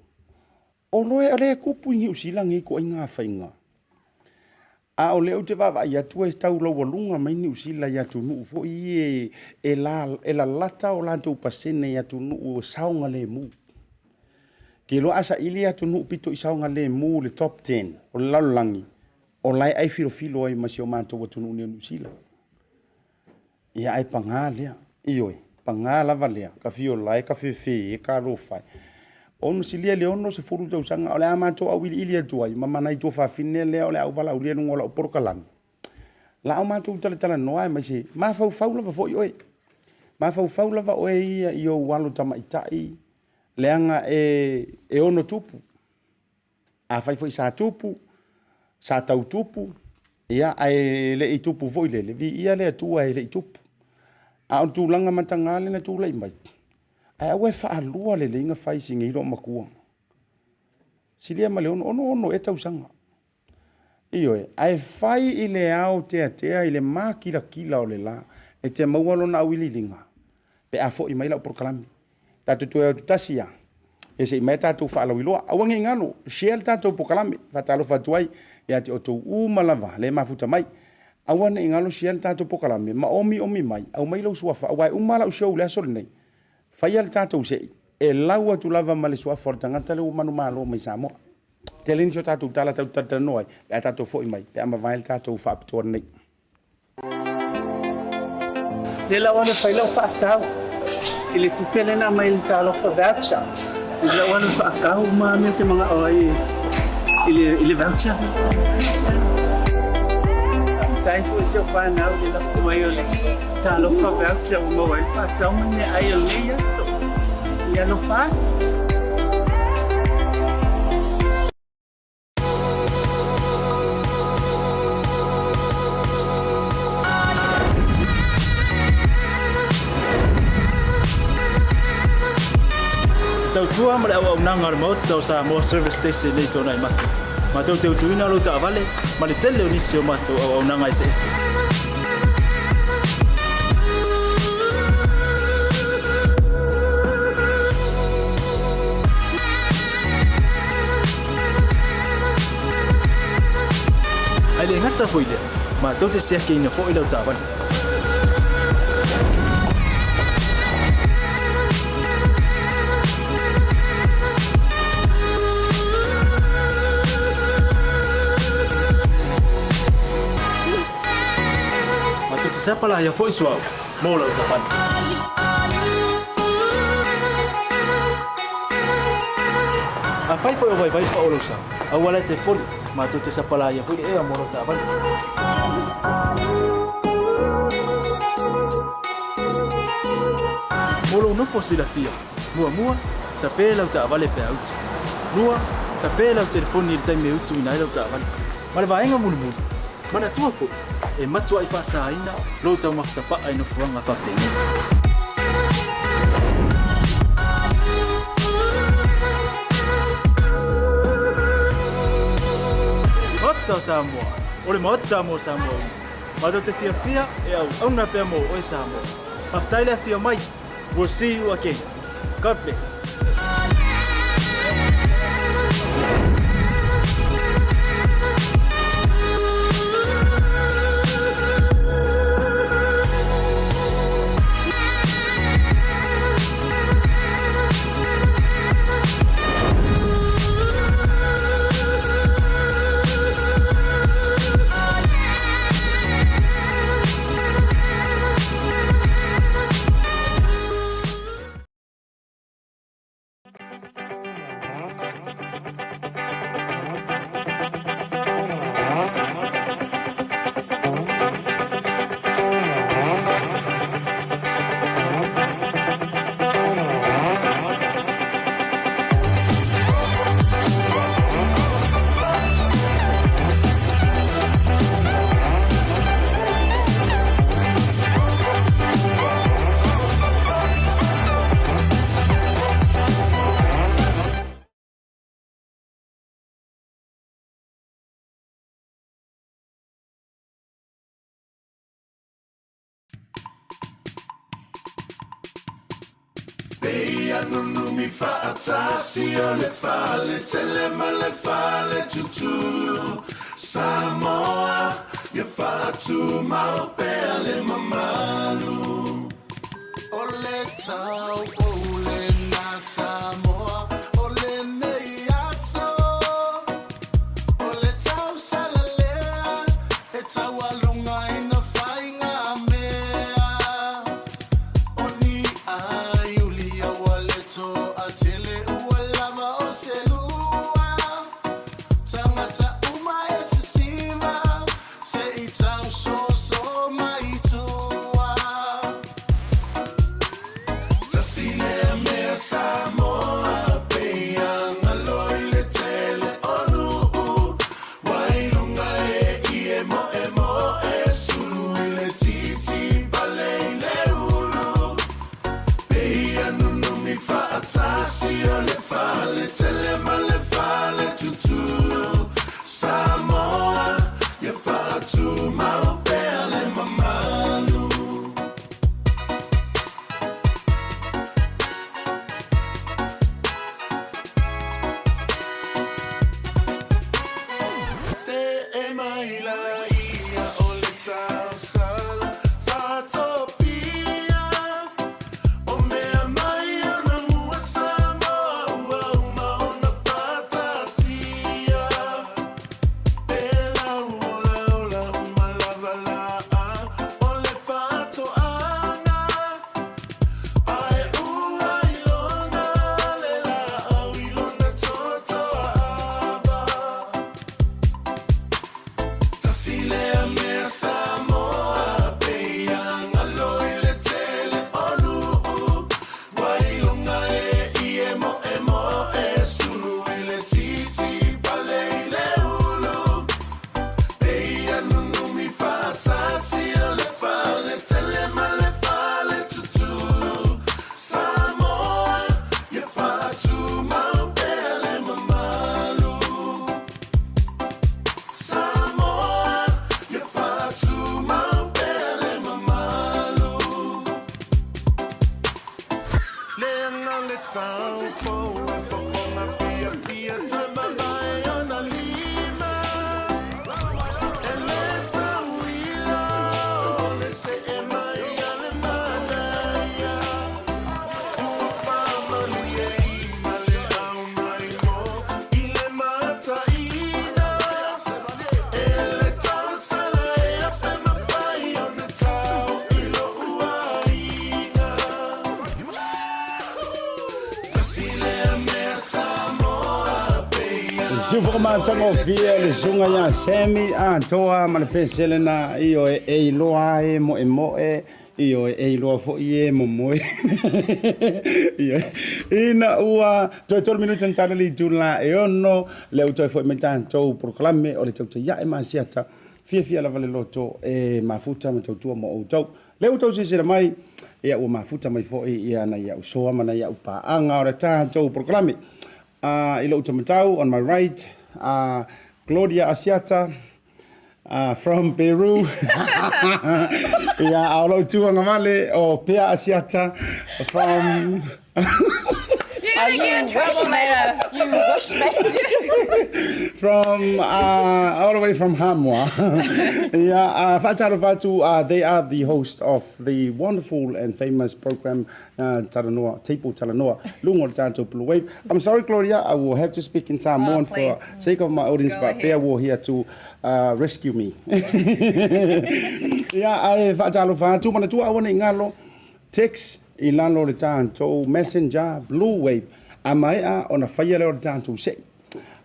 O loe ale kupu ngi usila ngi ko inga fainga. A o leo te vava ia tu e tau lau walunga mai ni usila ia tu nuu fo i e la lata o lantou pasene ia tu nuu saunga le mu. Ke lo asa ili ia tu nuu pito i saunga le mu le top 10 o le lalulangi. O lai ai filo ai masio manto wa tu nuu ni usila. Ia ai panga lea. Ioi. Panga lava lea. Ka fio lai, ka fefe, ka rofai. Ono silia le ono se furu tau sanga ole amato au ili atu ai mama nai to fa fine le ole au vala ulia ngola o porkalami la au mato tala no ai mai se ma fau lava foi oi ma fau lava oi io walo tama itai leanga e ono tupu a fai foi sa tupu sa tau tupu ia ai le i tupu foi le vi ia le tu ai le tupu a tu langa matangale na tu lai mai ai awe fa alua le linga fai singa iro makua. Silia male ono e tausanga. Iyo ai fai ile au tea ile kila o le la. E te maualo na awili linga. Pe afo i maila o porkalami. Tatu tu e tutasia. E se i mai tatu fa alawiloa. Awangi ngalo. Shell tatu porkalami. Fatalo fatuai. E ati o tau umalava. Le mafuta mai. Awane ingalo shell tatu porkalami. Ma omi mai. Au maila usuafa. Awai umala usio ule asole nei. Fai al tatou se e laua tu lava male sua fortangata le manu malo mai samo. Te lini so tatou tala tau tata noi e tatou foi mai pe ama vai tatou fa aptor nei. Le la wana fai lau fa tau. Ile tupele na mai le talo fa voucher. Le wana fa kau ma me te mga oi. Ile voucher. Sai fu se fa na le la se mai ole. Talo fa voucher mo vai fa tau me ai le ya so. Ya no fat. Tau tua male au nanga mo tau sa mo service station nei tona i matu. Ma tau te utuina lo ta vale, ma le tele o nisi o matu au nanga ese ese. Ai le ngata foi le, ma tau te sea ke ina fo ila ta vale. Siapa lah yang voice wow, mau lah ucapan. Afai foi vai pa olosa. Awala te pon, ma tu te siapa lah yang foi mau lah ucapan. Molo no posibilidad. Mua, tapela ucapan le peaut. Mua, tapela o telefone ni tai meu tu ina le ucapan. Mal vai nga mulu. Mana tua fo e matua i fasaina lo tau maftapa ai no fuanga fa pengi Ota Samoa ore mota mo Samoa ma do te fia e au na pe mo o Samoa aftaila fia mai we'll see you again. God bless. Pea nunu mi faatasi o le fale tele ma le fale tutulu Samoa ya faatu mau pea le mamalu Ole tau ole na Samoa ole nei aso Ole tau salalea e tau alunga ina whainga mea Oni ai ulia waleto a tele ua lava o se lua Tangata uma e se sima se I tau so mai tua Tasile mea Samoa pea ngaloi le tele onu Wailunga e mo e sulu le titi balei le ulu Pea nunu mi faatasi o le fale tele ma le fale tutulu Samoa ya faatu mau pea le mamalu Se e mai la ia o le tau sala sa topia O mea mai ana mua Samoa ua uma ona whatatia Pela ula uma lava la o le whatoanga Ai ua ilona le la au ilona totoa ava Tasile mea Samoa pea ngaloi le tele onu Wailunga e mo e sulu I le titi balei le ulu Pea nunu mi fatasi o le fale tele ma le fale tutulu Samoa ya fatu mau pea le mamalu Samoa ya fatu mau pea le mamalu Le ngale tau po e whaponga pia pia te mawai ona lima E le tau ila o le se e mai ale manaya Ua pamali e ima le au mai mo I le mata ina E le tau sala e ape mapai ona tau ilo ua ina Tasile mea Samoa pea Super Mansango Fia, le sunga ya Semi, toa, ma le pensele na io e loa e mo io e loa fo e mo Ina ua, toi tolu minuta ntana li tula e ono, le utoi fo e mentan tau proclame, o le tau te ia e masiata, fia la vale loto e mafuta me tau tua mo o tau. Le utau sisira mai, ia ua mafuta mai fo e ia na ia usoa mana ia upa anga o le tau proclame. Ilo Utamatau on my right, Claudia Asiata from Peru. Yeah, Aulo Tuangamale or Pea Asiata from. You're gonna get in trouble later, you bushman. From all the way from Hamwa. Yeah, Fatu, they are the host of the wonderful and famous program Talanoa, Tipo Talanoa, Lungo Tanto Blue Wave. I'm sorry, Gloria, I will have to speak in Samoan for sake of my audience, Go but ahead. Pea will here to rescue me. Yeah, I Fatu Manatua, I want to ngalo text ilalo le tanto messenger Blue Wave. Amai on a fire le tanto say.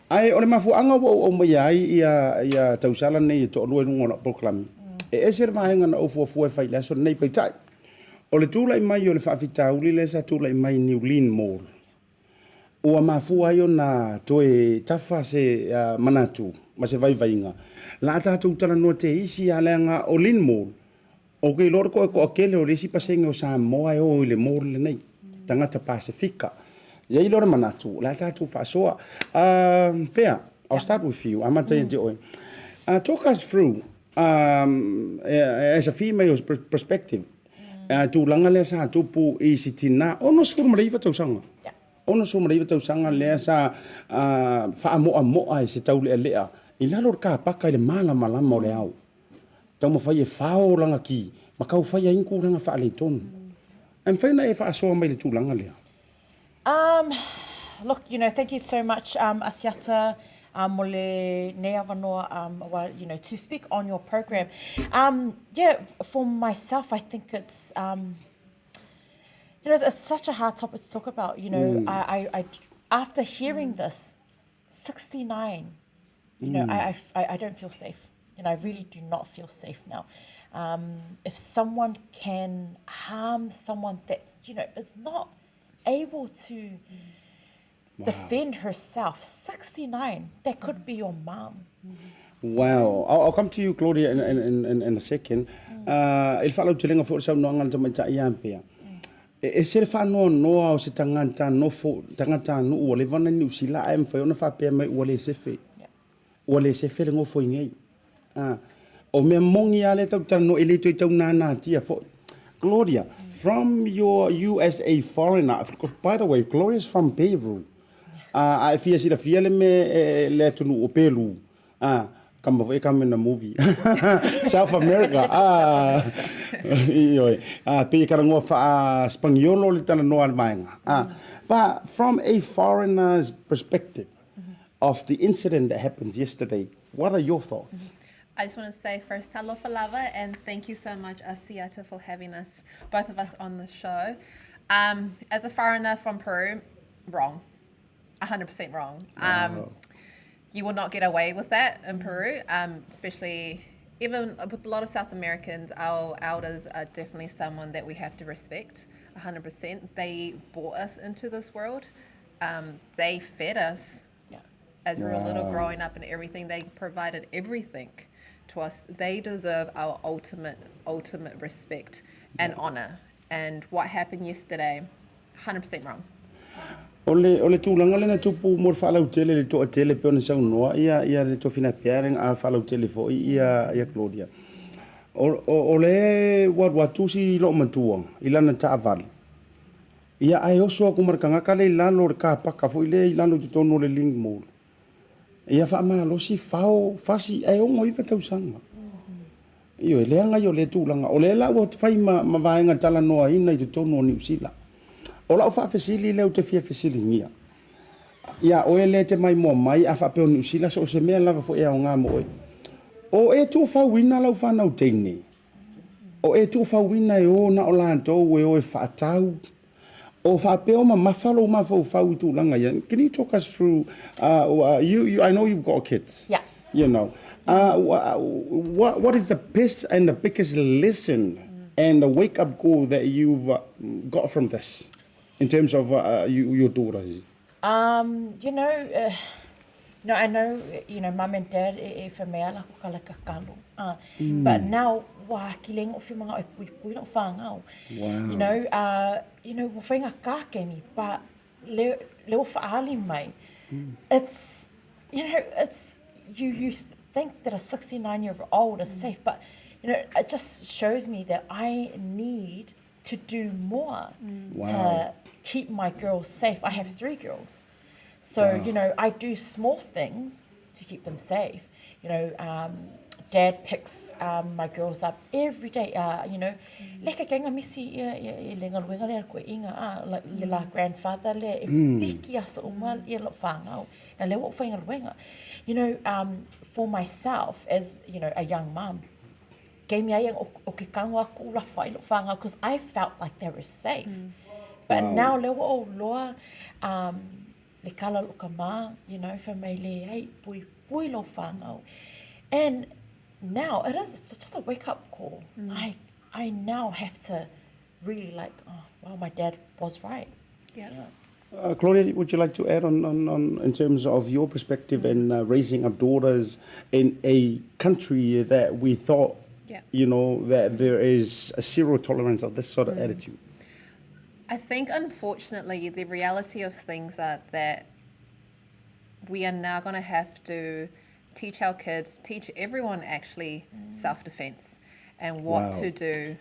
Ai ole mafuanga o mai ai ia tausala nei to lo no na proclam e eser mai ngana o fu e fai leso nei peitai ole tula mai ole fa fitauli le sa tula mai New Lin Mall o mafu ai na to e tafa se manatu ma se vai vainga la ta tu tala no te isi alenga o Lin Mall o ke lor ko akele o resi pasenga o sa moa o le mall le nei tangata Pacifica. Yeah, you know manatu. La tatu fasoa. Pea, I'll start with you. I'm talk us through as a female's perspective. tūlanga lea sa tupu I sitina, ono sifuru mareiwa tausanga. Ono so mareiwa tausanga lea sa whaamoa se tau lea. I lalo ka paka I le malama o le au. Tau mawhai e whao langa ki, makau whai a inku ranga wha le tonu. Am whaina e whaasoa mai le tūlanga lea. Look, you know, thank you so much, Asiata, mole nea wanoa, well, you know, to speak on your program. Yeah, for myself, I think it's, you know, it's such a hard topic to talk about. You know, I after hearing this, 69, you know, I don't feel safe. You know, I really do not feel safe now. If someone can harm someone that, you know, is not able to defend herself, 69, that could be your mom. Wow. I'll come to you, Claudia, in a second. Il whalau te lenga fo sa noanga te mai ta iampea. E se whanau noa o se tangata no fo tangata no o le vana ni usila ai mfa ona fa pe mai o le sefe. O le sefe le ngo fo ngei. O me mongi ale tau tano ele to tau nana tia fo. Claudia, from your USA foreigner, by the way, Gloria's from Peru. I fia si la fia le me le tunu o Peru. Come in a movie. South America. Pe karangoa fa Spaniolo le tana no almaenga. But from a foreigner's perspective of the incident that happened yesterday, what are your thoughts? I just want to say first, talofa lava, and thank you so much, Asiata, for having us, both of us on the show. As a foreigner from Peru, wrong. 100% wrong. You will not get away with that in Peru, especially even with a lot of South Americans. Our elders are definitely someone that we have to respect, 100%. They brought us into this world. They fed us as we were little growing up and everything. They provided everything to us. They deserve our ultimate respect and honor. And what happened yesterday, 100% wrong. Ole tūlanga lena tupu mor whalau tele le toa tele pe ona sau noa ia le tofina pearing a whalau tele fo ia Claudia. Ole watusi lo mantuang ilana ta aval. Ia ai oso ku markanga kale ilano ka paka fo ile ilano tono le ling mo. Ia fa ma lo si fao fasi ai o ngoi fa tausanga. Io le anga yo le tūlanga ole la o fai ma vaenga tala noa ina I tono New Zealand. Ola o fa fesili le o te fia fesili ngia. Ia o ele te mai mo mai a fa pe o New Zealand so se mea lava fo e o ngā mo e. O e tu fa wina lau fa nau teine. O e tu fa wina e o na o lantou e o e fa tau. O fa pe o ma mafalo ma fo fa u tūlanga ia. Can you talk us through I know you've got kids. Yeah. You know. What is the best and the biggest lesson and the wake up call that you've got from this? In terms of your daughters? You know, no, I know, you know, mum and dad e whamea la ko kalaka kalu. But now, wā ki lengo whi mga e pui no whāngau. Wow. You know, whainga kākeni, but leo whaali mai. It's, you know, it's, you think that a 69-year-old is safe, but, you know, it just shows me that I need to do more to keep my girls safe. I have 3 girls. So, you know, I do small things to keep them safe. You know, Dad picks my girls up every day. You know, leka kenga misi I lenga luenga lea koe inga, like la grandfather lea e piki asa uma I lo whāngau. Na lea wak whainga luenga. You know, for myself, as, you know, a young mum, gave me o ke kangwa ko la whai lo whāngau, because I felt like they were safe. But now lewa o loa, le kala lo ka mā, you know, whamei le ei pui lo whāngau. And now it's just a wake up call. I now have to really like, oh, wow, my dad was right. Yeah. Claudia, would you like to add on in terms of your perspective in raising up daughters in a country that we thought, you know, that there is a zero tolerance of this sort of attitude? I think, unfortunately, the reality of things are that we are now going to have to teach our kids, teach everyone actually self-defense and what to do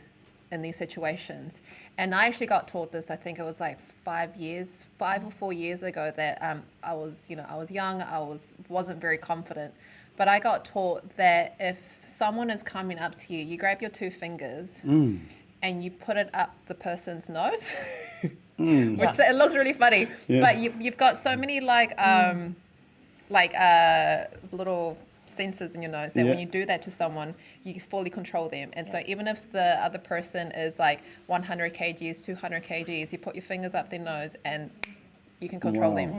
in these situations. And I actually got taught this, I think it was like 5 or 4 years ago that I was young, wasn't very confident. But I got taught that if someone is coming up to you, you grab your 2 fingers and you put it up the person's nose, which it looks really funny. But you've got so many little sensors in your nose that when you do that to someone, you fully control them. And so even if the other person is like 100 kgs, 200 kgs, you put your fingers up their nose and you can control them.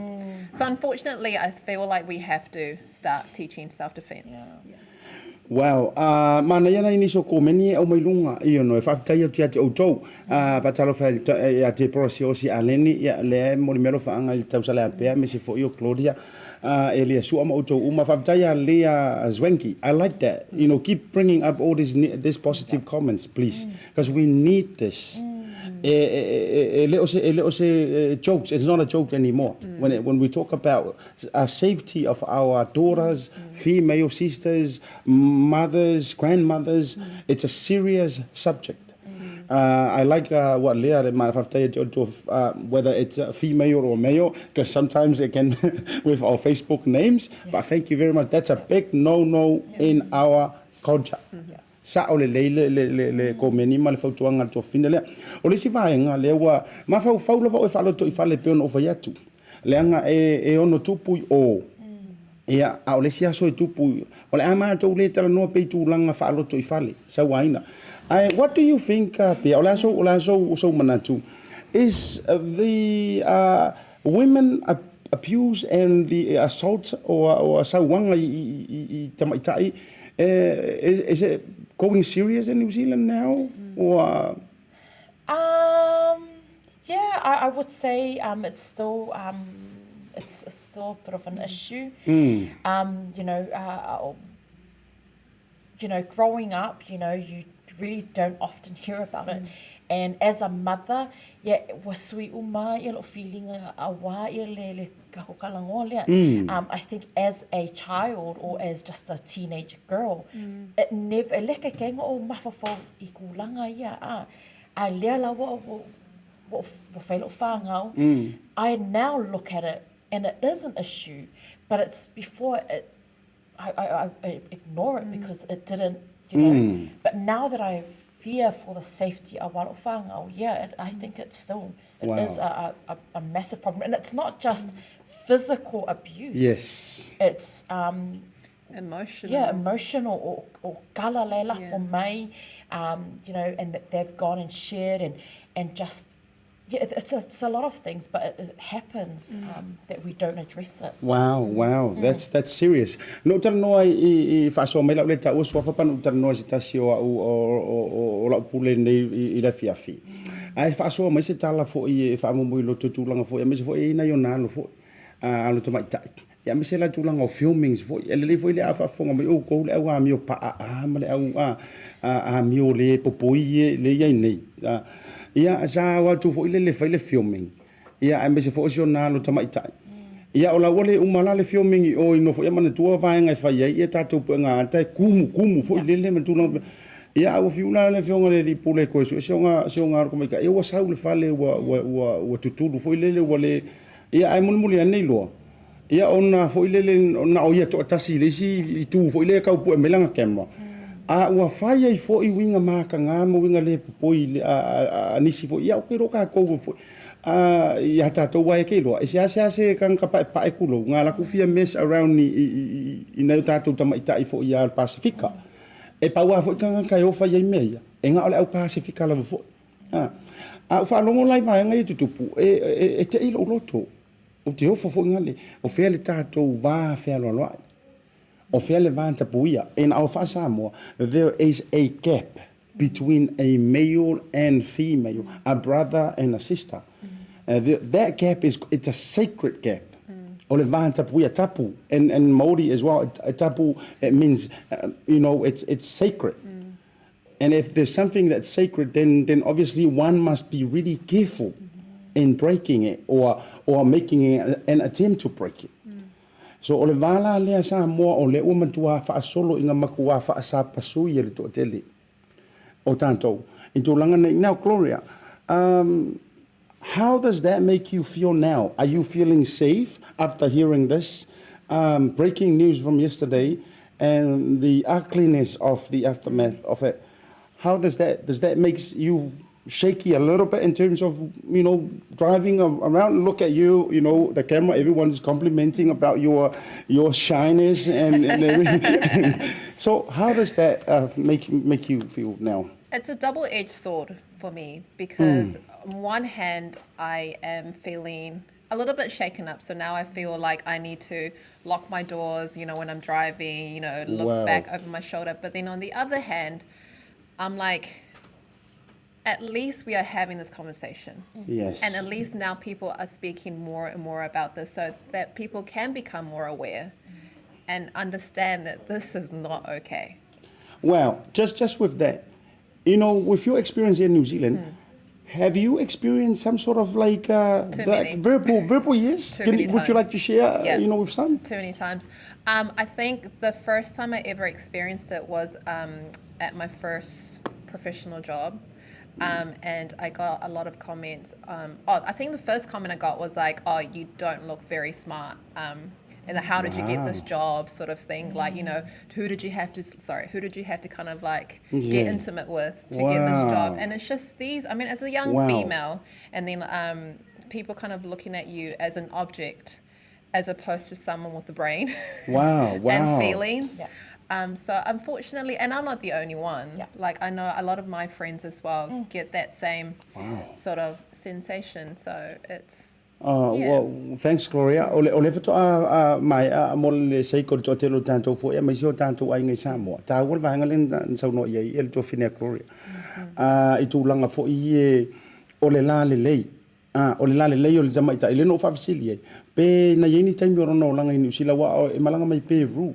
So unfortunately, I feel like we have to start teaching self-defense. Wow, mana yana ini so ko meni au mai lunga I no fa tai tia te auto fa talo fa ya te prosiosi aleni ya le mo melo fa anga tau sala pe me se fo yo Claudia elia su ama auto uma fa tai ya le Zwenki. I like that. You know, keep bringing up all this positive comments, please, because we need this. Jokes. It's not a joke anymore. When we talk about safety of our daughters, female sisters, mothers, grandmothers, it's a serious subject. I like what Leah whether it's female or male, because sometimes it can with our Facebook names. But thank you very much. That's a big no in our culture. Sa o le ko meni ma le fautuanga to fina le o le sivaenga le wa ma fau lava o falo to ifale pe ono vai atu le anga e ono tupu o ia a o le sia so tupu o le ama to le tala no pe tu langa falo to ifale sa waina. What do you think pe o la so manatu is the women abuse and the assault or sa wanga I tamaitai is it going serious in New Zealand now, or? Yeah, I would say it's still a bit of an issue. You know, growing up, you really don't often hear about it. And as a mother, wasui uma I feeling awa le I think as a child or as just a teenage girl, it never leka kenga o mafafo I kulanga I lea la wo whaelo whāngau. I now look at it and it is an issue, but it's before it I ignore it because it didn't, but now that I fear for the safety of whaelo whāngau, I think it is a massive problem. And it's not just physical abuse. Yes. It's emotional. Yeah, emotional or kala leila for me, and that they've gone and shared and just it's a lot of things, but it happens that we don't address it. Wow, that's serious. No tala no I fa so mai la le ta o so fa pa no tala no se ta si o la pule nei I la fiafi. Ai fa so mai se tala fo I fa mo lo tutulanga fo me se fo I na yo na lo fo alo to mai tai. Ya me se la tulanga o filmings fo le fo le afa fo mai o ko le wa mi o pa ma le a mi o le popoi le ia nei. Ia sa wa tu fo le fa le filming. Ia me se fo so na lo to mai tai. Ia ola wole umala le filming o ino fo ia mana tua vai ngai fa ia tatu nga tai kumu fo le me tulanga. Ia o fiuna le fionga le pule ko so nga ko mai ka e wa sa le fale wa tutulu fo le wole ia ai mulmuli nei lo. Ia ona fo le na o ia to tasi le si tu fo le ka pu melanga kemwa. A wa fai ai fo I winga maka nga mo winga le poi nisi fo ia o ke roka ko fo ia tato wa ke lo e se kan ka pa e kulo nga la ku fia mess around I na tato tama ita I fo ia Pacifica e pa wa fo kan ka yo fa ia meia e nga ole au Pacifica la fo a fa longo lai va nga tutupu e te ilo loto o te ofo fo nga le o fe le tato va fe lo o fe levanta puia in our Samoa there is a gap between a male and female, a brother and a sister. That gap it's a sacred gap. O levanta puia tapu and Māori as well. Tapu it means it's sacred. And if there's something that's sacred, then obviously one must be really careful in breaking it or making an attempt to break it. So o le wala lea sa moa o le ua matua wha solo inga makua wha sa pasui e le to tele. o tātou. I tō langa nei. Now, Gloria, how does that make you feel now? Are you feeling safe after hearing this? Breaking news from yesterday and the ugliness of the aftermath of it. How does that make you shaky a little bit in terms of, driving around? Look at you, the camera, everyone's complimenting about your shyness and everything. So how does that make you feel now? It's a double-edged sword for me because on one hand, I am feeling a little bit shaken up. So now I feel like I need to lock my doors, when I'm driving, look back over my shoulder. But then on the other hand, I'm like, at least we are having this conversation. Yes. And at least now people are speaking more and more about this so that people can become more aware and understand that this is not okay. Well, just with that, with your experience in New Zealand, have you experienced some sort of verbal yes? Too many Would you like to share, Yeah. With some? Too many times. I think the first time I ever experienced it was at my first professional job. And I got a lot of comments. I think the first comment I got was like, "Oh, you don't look very smart." And how did you get this job, sort of thing? Like, who did you have to kind of like get intimate with to get this job? And it's just these. I mean, as a young female, and then people kind of looking at you as an object, as opposed to someone with a brain. Wow. And feelings. Yeah. So unfortunately, and I'm not the only one, like I know a lot of my friends as well get that same sort of sensation. So it's, Well, thanks, Gloria. O le whetoa mai mo le seiko to te lo tātou fo e mai sio tātou ai ngai Samoa. Tā wal vahanga len sau no ia i to fine Gloria. I tūlanga fo i o le la le lei. O le la le lei o le jamaita i le no whawasili e. Pe na yeni taimi o rono langa i New Zealand wa e malanga mai Peru.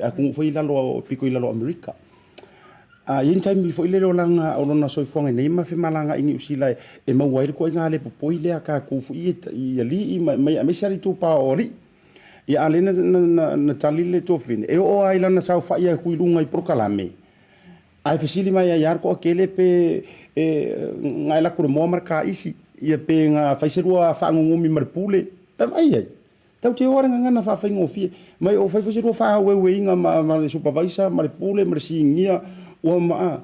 A kungu fo i lalo piko i lalo Amerika. Yeni taimi fo i lelo langa o lona soifonga nei ma fe malanga i New Zealand e mauairi ko i ngā le popoi lea ka kufu i ali i mai sari tūpā o ri. I ale na tali le tofine. E o ai lana sau whai a kuilunga i prokalame. Ai fesili mai a iarko a kele pe ngai lakure moa marka isi. Ia pe ngā whaiserua whaangungumi marpule. E mai ai. Tau te ora ngana fa faingo fie. Mai o fai fai fa we inga ma le supervisor ma le pule ma le singia o ma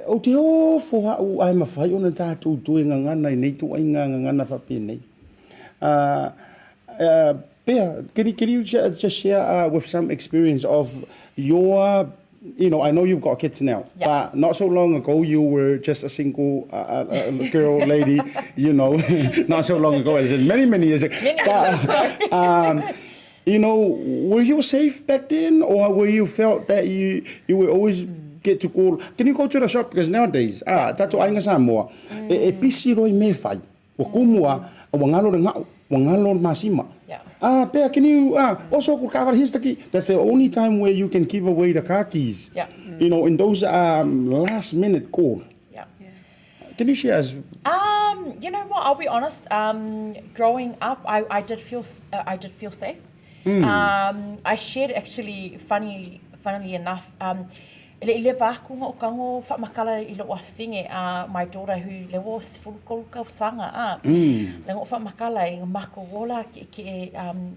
o te o fo u ai ma fai ona tatu tu ngana nei tu ngana fa pe nei. Pea, can you just share with some experience of your, I know you've got kids now, but not so long ago you were just a single girl, lady, not so long ago, as in many years ago. Were you safe back then, or were you felt that you would always get to call? Can you go to the shop? Because nowadays, tato ainga Samoa, e pisi roi me fai, o kumua, o wangalo re ngau, wangalo masima. Pea, can you also cover his key? That's the only time where you can give away the car keys. Yeah. In those last minute call. Yeah. Can you share us? You know what? I'll be honest. Growing up, I did feel safe. I shared actually, funnily enough. Le vakunga o kango whamakala I lo whinge my daughter who le wo sifurukoluka sanga le ngo whamakala I mako wola ke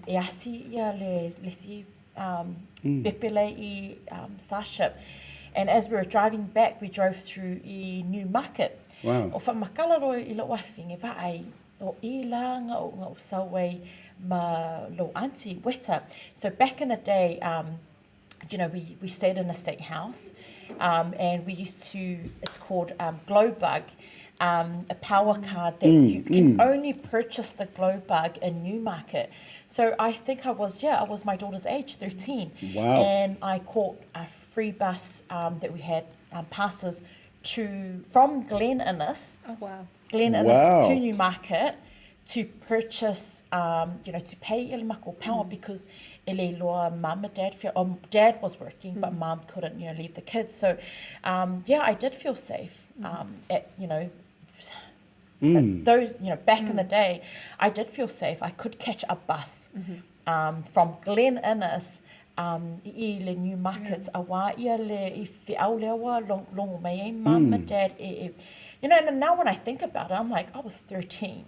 e asi ia le si pepele I Starship, and as we were driving back we drove through I Newmarket. Wow. O whamakala ro I lo whinge vai o I langa o ngā usawei ma lo auntie weta. So back in the day, we stayed in a state house, and we used to, it's called Glowbug, a power card that you can only purchase the Glowbug in Newmarket. So I think I was my daughter's age, 13. Wow. And I caught a free bus that we had passes from Glen Innes. Oh, wow. Glen Innes to Newmarket to purchase, to pay il mako power because ele loa mum and dad feel, dad was working, but mum couldn't, leave the kids. So, I did feel safe. Those, back in the day, I did feel safe. I could catch a bus from Glen Innes I le new markets a wā ia le I whiau lea wā longo mai mum and dad you know, and now when I think about it, I'm like, I was 13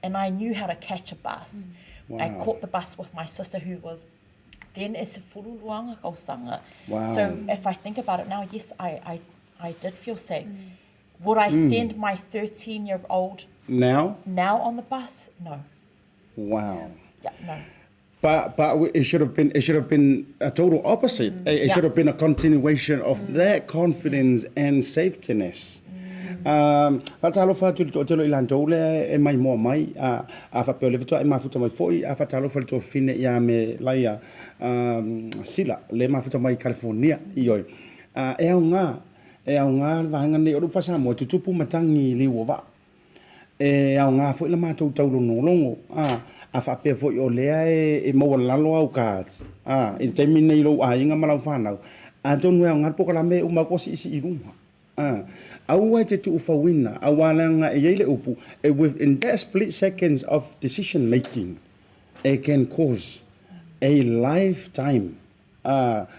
and I knew how to catch a bus. Wow. I caught the bus with my sister who was then e se furuluanga kausanga. Wow. So if I think about it now, yes, I did feel safe. Would I send my 13-year-old Now? on the bus? No. Wow. Yeah, no. But it should have been a total opposite. It should have been a continuation of that confidence and safetyness. Fatalofa tu to telo ilanto le e mai mo mai a fa pele to e mafuta mai foi a fatalofa to fine ia me laia sila le mafuta mai California ioi e nga vanga ne o fa sa mo tupu matangi liwa e nga foi le matou taulo no longo a fa pe foi o le e mo lalo au ka in time nei lo a inga malau fanau a tonu nga poka me uma ko si iruma Aua te tu ufawina, awalanga e yele upu, within that split seconds of decision making, it can cause a lifetime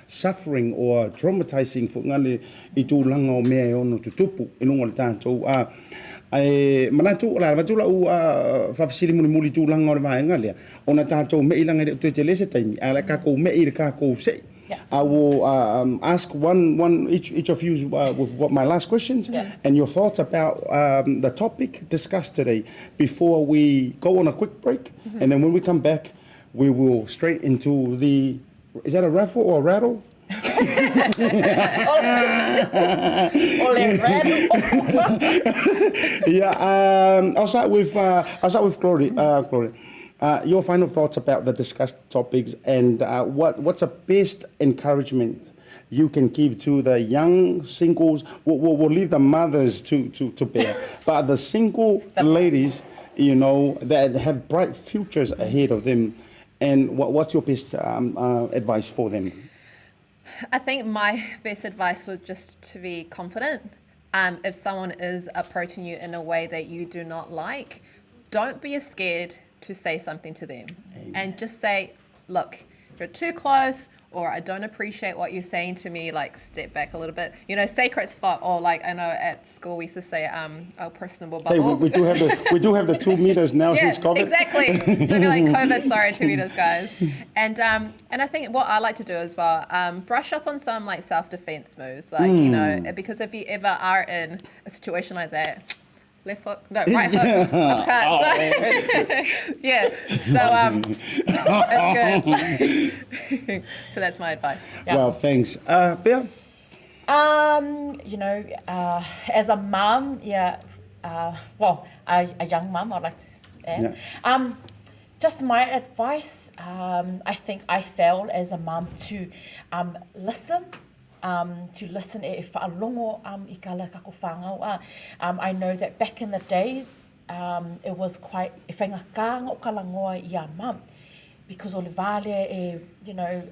suffering or traumatizing for ngale I tu langa o mea ono tutupu, inunga le tātou. Manatu la matula u fafisiri muli tu langa o le vaenga lea, ona tātou me ilanga de te lese taimi, ala kako me ira kako sei. I will ask each of you with what my last questions and your thoughts about the topic discussed today before we go on a quick break. And then when we come back, we will straight into the, is that a raffle or a rattle? Yeah, I'll start with Gloria. Your final thoughts about the discussed topics and what's the best encouragement you can give to the young singles? We'll leave the mothers to bear, but the single ladies, you know, that have bright futures ahead of them. And what's your best advice for them? I think my best advice would just to be confident. If someone is approaching you in a way that you do not like, don't be scared to say something to them. Amen. And just say, look, you're too close, or I don't appreciate what you're saying to me, like step back a little bit. You know, sacred spot, or like I know at school we used to say our personable bubble. Hey, we do have the 2 meters now since COVID. Exactly. So be like, COVID, sorry, 2 meters, guys. And I think what I like to do as well, brush up on some like self-defense moves, like you know, because if you ever are in a situation like that, left hook, no, right hook, uppercut. So, yeah, so that's good. So that's my advice. Yeah. Well, thanks. Bea? You know, as a mum, well, a young mum, I'd like to say. Just my advice, I think I failed as a mum to listen. To listen e whaalongo I kala kako whangau. I know that back in the days, it was quite e whainga kānga o kalangoa I a mum. Because o le vale you know,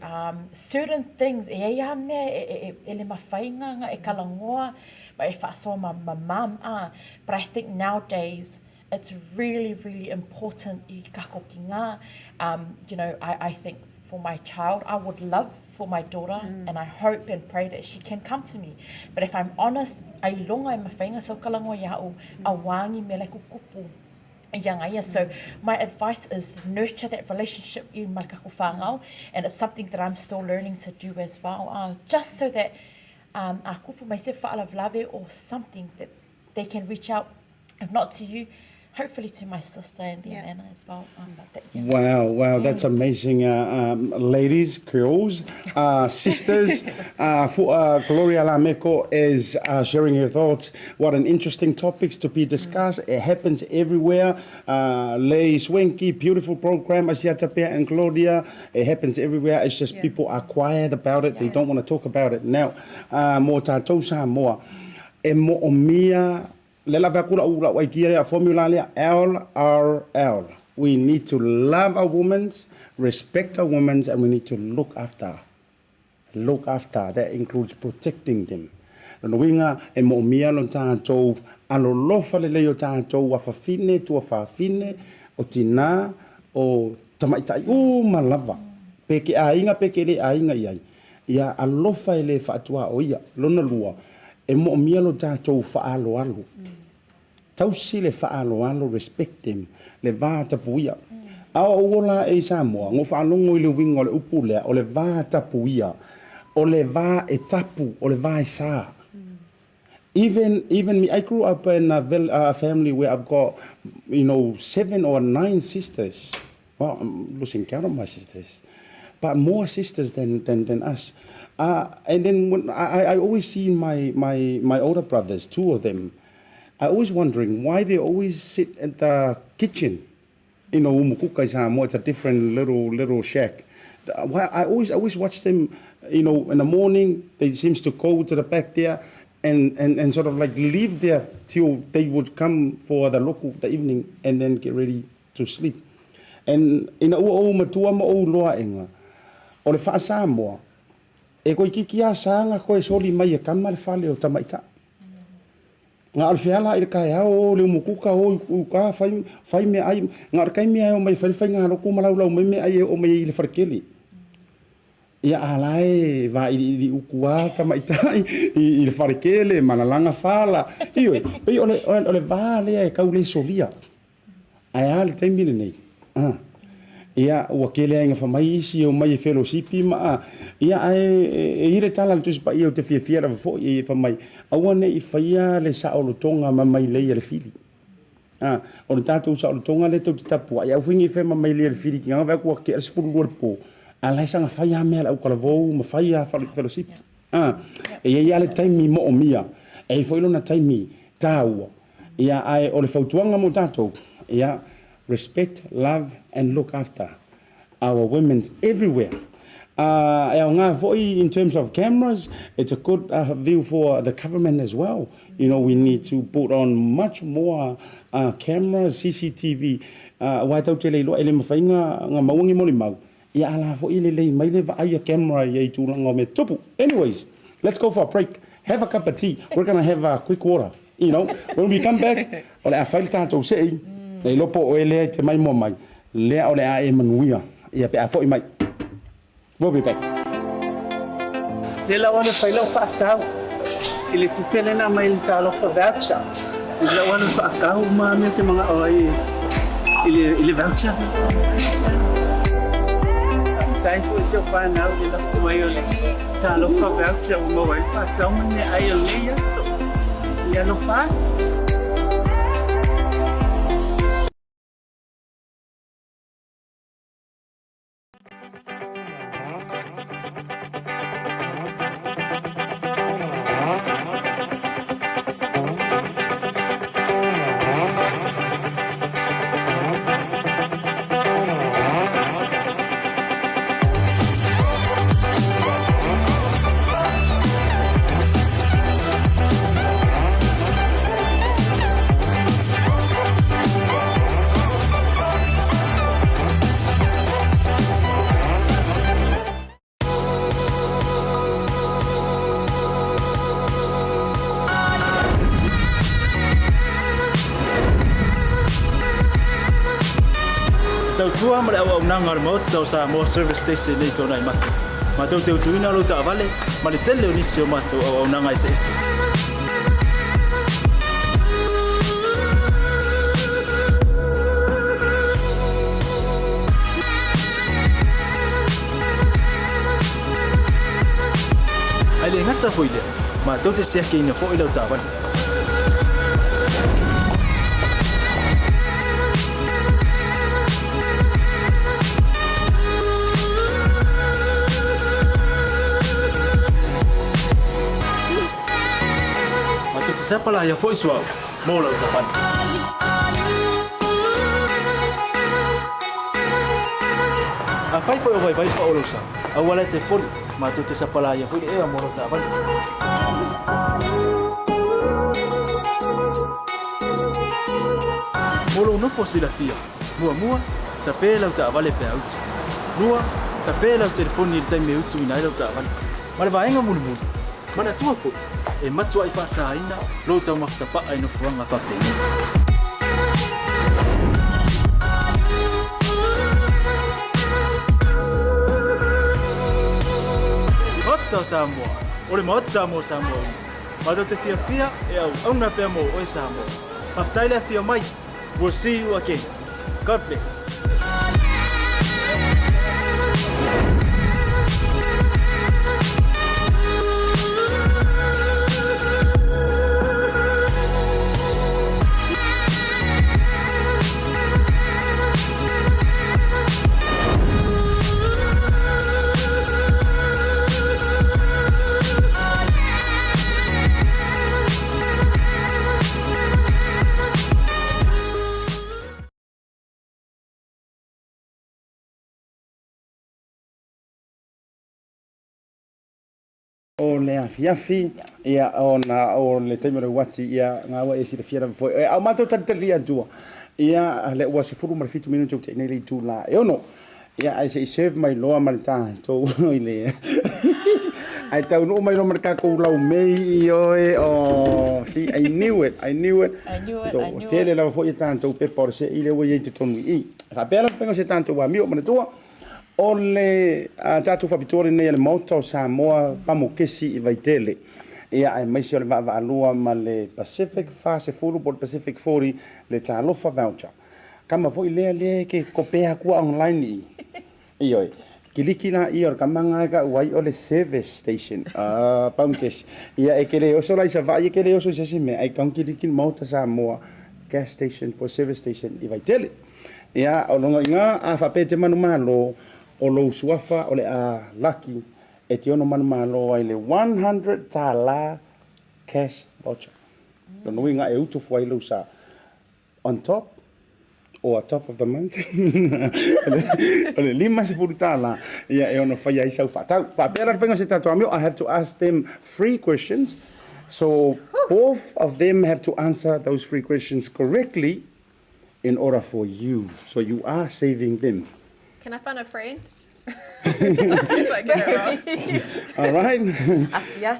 certain things e ea mea e le mawhainga e kalangoa, ma e whaasoa ma mum. But I think nowadays, it's really, really important I kako ki ngā. You know, I think for my child, I would love for my daughter, and I hope and pray that she can come to me. But if I'm honest, ai longa e mawhainga sau kalangoa iau, a wangi me like kupu. So my advice is nurture that relationship in Malakako Whāngau, and it's something that I'm still learning to do as well, just so that a kupu mai se whaalavlave or something that they can reach out, if not to you, hopefully to my sister and then Anna as well. Wow, that's amazing. Ladies, girls, sisters, for Gloria Lameko is sharing her thoughts. What an interesting topics to be discussed. It happens everywhere. Lei Swenky, beautiful program, Asiata Pea and Gloria. It happens everywhere. It's just people are quiet about it. They don't want to talk about it now. Mo tātou sa moa. E mo o mia Lela vakula ula waikia formula LRL. We need to love our women, respect our women, and we need to look after. Look after. That includes protecting them. Winga e mo mia lo tātou alo lofa le leo tātou wa fafine tua fafine o tina o tamaitai malava. peke le ainga iai ia alofa ele faatua o ia lona lua e mo mia lo tatou faaloalo tausi le faaloalo respect them le va tapuia a ola e Samoa ngo faalongo i le winga o le upu lea o le va tapuia o le va e tapu o le va e sa even me I grew up in a family where I've got 7 or 9 sisters. Well, I'm losing count of my sisters, but more sisters than us. And then when I always see my older brothers, 2 of them, I always wondering why they always sit at the kitchen. Umukuka Samoa, it's a different little shack. Why I always watch them, in the morning they seems to go to the back there and sort of like live there till they would come for the evening and then get ready to sleep. And ina o matua mo o loa enga o le fa Samoa e ko kiki a sanga ko e soli mai e kama le fale o tamaita nga alfiala i ka ya o le mukuka o ka fai me ai nga ka me ai o mai fai nga ro ku malau me ai o mai le farkeli ia alai va i ukua tamaita i le farkele manalanga fala ioi pe o le vale e ka le solia ai al taimile nei ia ua kele ainga whamai isi o mai fellowship ma ia e ire tala le tusi pa ia o te fia ra fo i whamai aua ne i whaia le sa o lo tonga ma mai leia le fili o le tātou sa o lo tonga le tau te tapu ia uwhingi whema mai leia le fili ki ngā vea kua ke as furu lua le po a lai sanga whaia mea la ukala vau ma whaia fellowship e ia le taimi mo o mia e i whailona taimi tāua ia ai o le whautuanga mo tātou ia respect, love, and look after our women everywhere. In terms of cameras, it's a good view for the government as well. We need to put on much more cameras, CCTV. Anyways, let's go for a break. Have a cup of tea. We're going to have a quick water. When we come back, le lopo o ele te mai mo mai le o le a e manuia ia pe a foi mai we'll be back le la ona fai lo fa tau ile tupele na mai le talo fa voucher le ona fa tau ma me te manga oi ile voucher sai ko se fa na le la se mai le talo fa voucher mo ai fa tau me ai le ia so ia no fa tua ma le au nanga remote tau sa mo service station nei tona i matu. Ma tau te utuina lo ta vale, ma le tele o nisi o matu au nanga i se ese. Ai le ngata foi le, ma tau te sea ke ina fo i lo ta vale. Siapa lah yang voice wow, mau lah ucapan. Apa itu yang baik pak urusan? Awalnya telepon, matu siapa lah yang voice mau lah ucapan. Mulu no posibilidad, mua tapi lah ucapan lebih out. Mua tapi lah telepon ni time out tu inai lah ucapan. Malah bayang mulu. Mana tua fu e matua I fasa ina lo tau maktapa ai no fuanga pape maota o Samoa. O le maota mo Samoa. Mato te fia e au auna pea mo o Samoa. Maftaile fia mai. We'll see you again. God bless. O le afiafi ia ona o le taimere wati ia ngā wa e sira fiara foi e au mato tatalia tua ia le ua se furu mara fitu minuto te nei le tu la e ono ia ai se serve mai loa marita to i le ai tau no mai lo marka ko lau mei i oe o see I knew it tele la foi tanto pe por se ile wo ye te tonu i fa bela pengo se tanto wa mi o mana tua o le tatu fapitori nei le mauta o Samoa pamokesi I vaitele. Ia ai maisi o le va'alua ma le Pacific Fast Food po le Pacific 40 le talofa voucher. Kama foi lea ke kopea kua online I. Ioi. Kiliki na I o kamanga ka uai o le service station. Pamokesi. Ia e kere oso lai sa vai e kere oso se me ai kan kiliki mauta Samoa gas station po service station I vaitele. Ia o longa inga a fa pete manu malo o lo suafa o le a lucky e te ono manu malo ai le 100 tala cash voucher. Lo nui nga e utu fuai lo sa on top or top of the month. O le lima se furu tala ia e ono fai ai sau fatau. Fa pera whenga se tatu amio, I have to ask them 3 questions. So both of them have to answer those 3 questions correctly in order for you. So you are saving them. Can I find a friend? If I get it wrong. All right.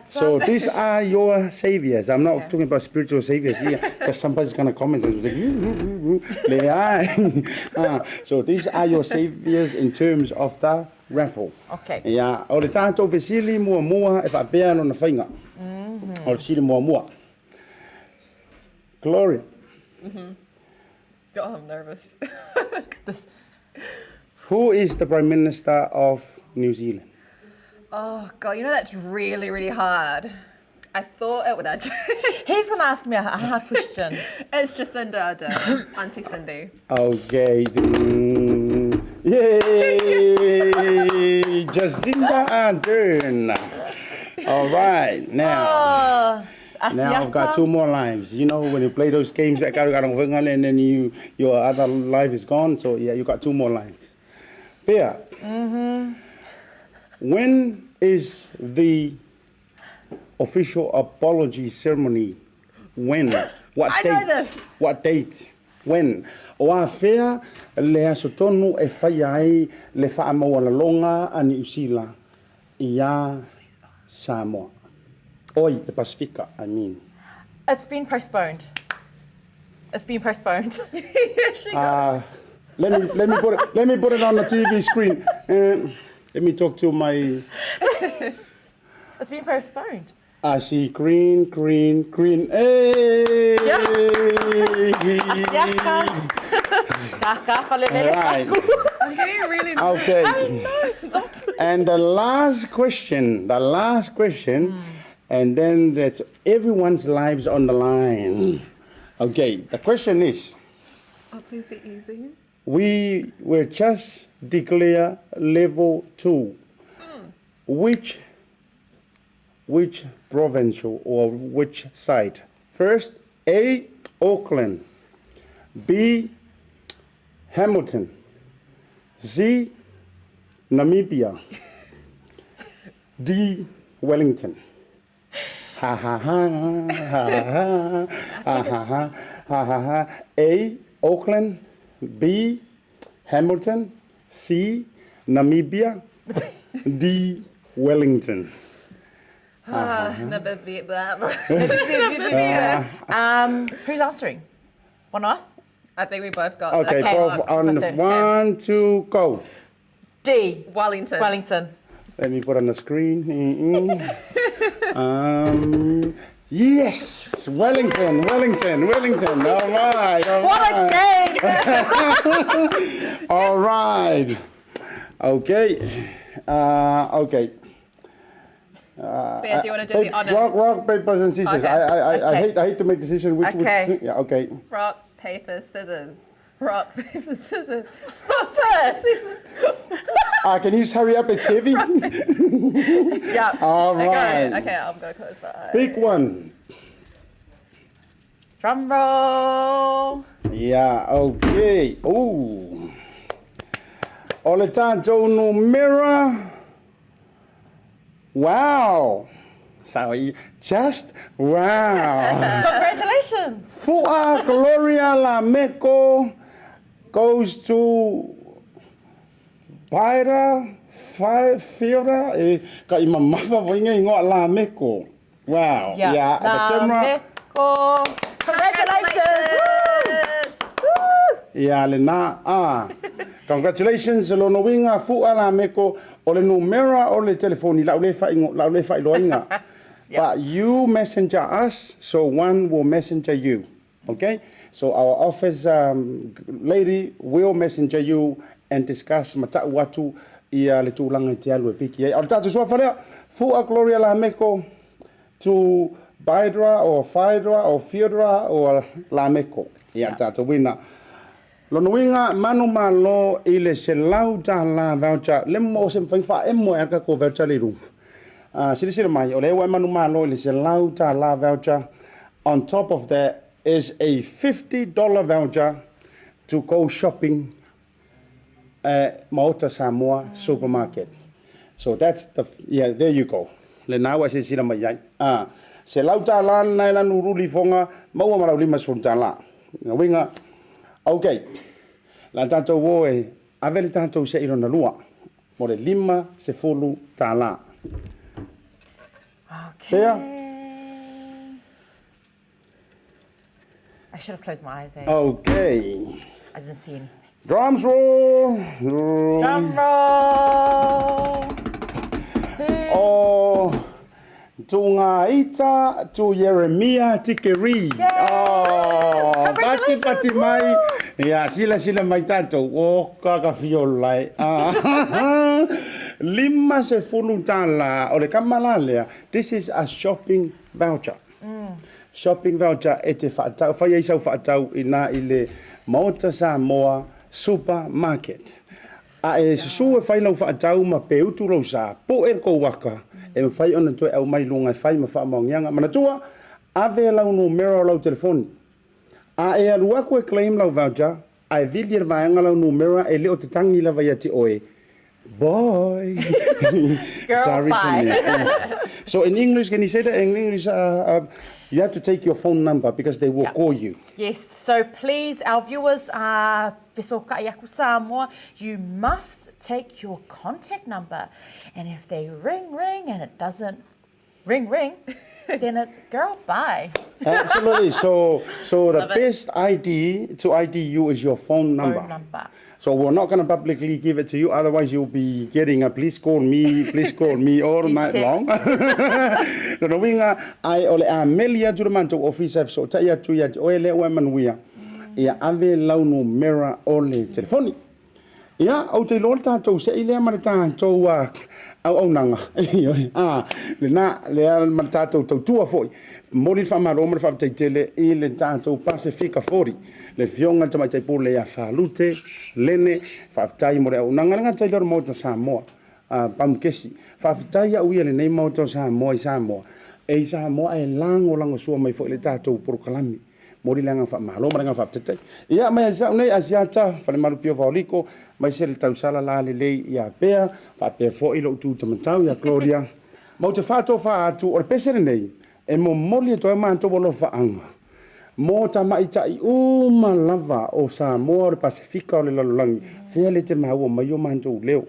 So these are your saviors. I'm not talking about spiritual saviors here, because somebody's going to comment and say, so these are your saviors in terms of the raffle. Okay. Yeah. O le tātou vesili mua e whapea no na whainga. O le sili mua. Gloria. God, I'm nervous. Who is the Prime Minister of New Zealand? Oh, God, you know that's really, really hard. I thought it would actually. He's going to ask me a hard question. It's Jacinda Ardern, Auntie Cindy. Okay. Yay! Jacinda Ardern. All right. Now I've got 2 more lives. You know, when you play those games, and then your other life is gone. So, yeah, you got 2 more lives. Pia, when is the official apology ceremony? When? What date? I know this. What date? When? O a fea le asotonu e whai ai le wha maualalonga a New Zealand I a Samoa. Oi, the Pacifica, I mean. It's been postponed. It's been postponed. Let me put it on the TV screen. Let me talk to my. It's been postponed. I see green. Hey! Right. I'm getting really nervous. Okay. I know, stop. And the last question, and then that's everyone's lives on the line. Okay, the question is. Oh, please be easy. We were just declare level 2. Which provincial or which site? First, A, Auckland. B, Hamilton. C, Namibia. D, Wellington. Ha ha ha ha ha ha ha. A, Auckland. B, Hamilton. C, Namibia. D, Wellington. Who's answering? One of us? I think we both got Okay, both on 1, 2, go. D. Wellington. Wellington. Let me put on the screen. Yes, Wellington. All right. What a day! All right. Okay. Okay. Bear, do you want to do the honors? Rock, paper, and scissors. Okay. I hate to make decisions. Which? Yeah. Okay. Rock, paper, scissors. Rock, paper, scissors. Stop it! Can you just hurry up? It's heavy. Yeah. All right. Okay, I'm gonna close that. Big one. Drum roll. Yeah. Okay. Ooh. All the time, Joe Numera. Wow. Sorry. Just wow. Congratulations. Fua Gloria Lameco goes to Paira Fiora. Ka ima mafa voinga ingoa Lameco. Wow. Yeah. The camera. Congratulations. Yeah, Lena. Congratulations, Lono Winga, Fua Lameco, o le numera o le telefoni, la ule fa loinga. But you messenger us, so one will messenger you. Okay? So our office lady will messenger you and discuss mata watu ia le tulanga te alu piki. Al tatu sua farea, Fua Gloria Lameco to Baidra or Phaedra or Fiodra or Lameco. Ia tatu wina. Lono winga manu malo I le se lauta la voucher le mo se fa emo e ka ko voucher le rum. Siri mai o le wa manu malo le se lauta la voucher. On top of that is a $50 voucher to go shopping at Maota Samoa supermarket. So that's there you go. Le na wa se sira mai ai. Se lauta la na la nuruli fonga maua mara lima sunta la. Winga okay. La tātou woe, avele tātou se irona lua. Mo le 5 se fulu tā la. Okay. There. I should have closed my eyes. Okay. I didn't see anything. Drums roll. Drum roll. Oh. Tunga ita to Jeremiah Tikeri. Oh, pati mai. Ya, sila mai tato. Oh, kaka fiolai. 5 se fulu tala. Ole kamalale. This is a shopping voucher. Shopping voucher e te whaatau. Whai ei sau whaatau ina ile Maota Samoa supermarket. A e susu e whai lau whaatau ma peutu rau sa. Po e ko waka. E me fai ona toi au mai lunga fai ma fa maungianga mana tua ave lau no mero lau telefoni a e alua ko e claim lau voucher a e vili vaanga lau no mero e leo te tangi la vai ati oe boy Girl, sorry bye. So in English, can you say that in English? You have to take your phone number because they will call you. Yes, so please, our viewers, Fesoka Yaku Samoa, you must take your contact number. And if they ring and it doesn't ring, then it's girl, bye. Absolutely. So the best ID to ID you is your phone number. Phone number. So we're not going to publicly give it to you, otherwise you'll be getting a please call me all night long. No winga ai ole a melia to the manto office so ta ya tu ya ole o manuia. Ia ave lau no mera ole telefoni. Ia au te lorta to se ile marita to au nanga. Le na le marita to tua foi. Mori fa maroma fa te tele ile tanto Pacifica 40. Le fionga te mai te pole ya falute lene faaftai mo le au nanga te lor Maota Samoa pamkesi faaftai au ia le nei Maota Samoa I Samoa e Samoa e lango sua mai fo le tatou proklami mori langa fa malo manga fa tete ia mai sa nei asiata fa le malupio vaoliko mai se le tau sala la le lei ia pea fa pe fo I lo tu tamatau ia Gloria mo te fato fa atu o pesere nei e mo moli to ma to bolo fa anga mo ta mai tai uma lava o Samoa o Pacifica o le lalolangi fea le te maua mai o mantou leo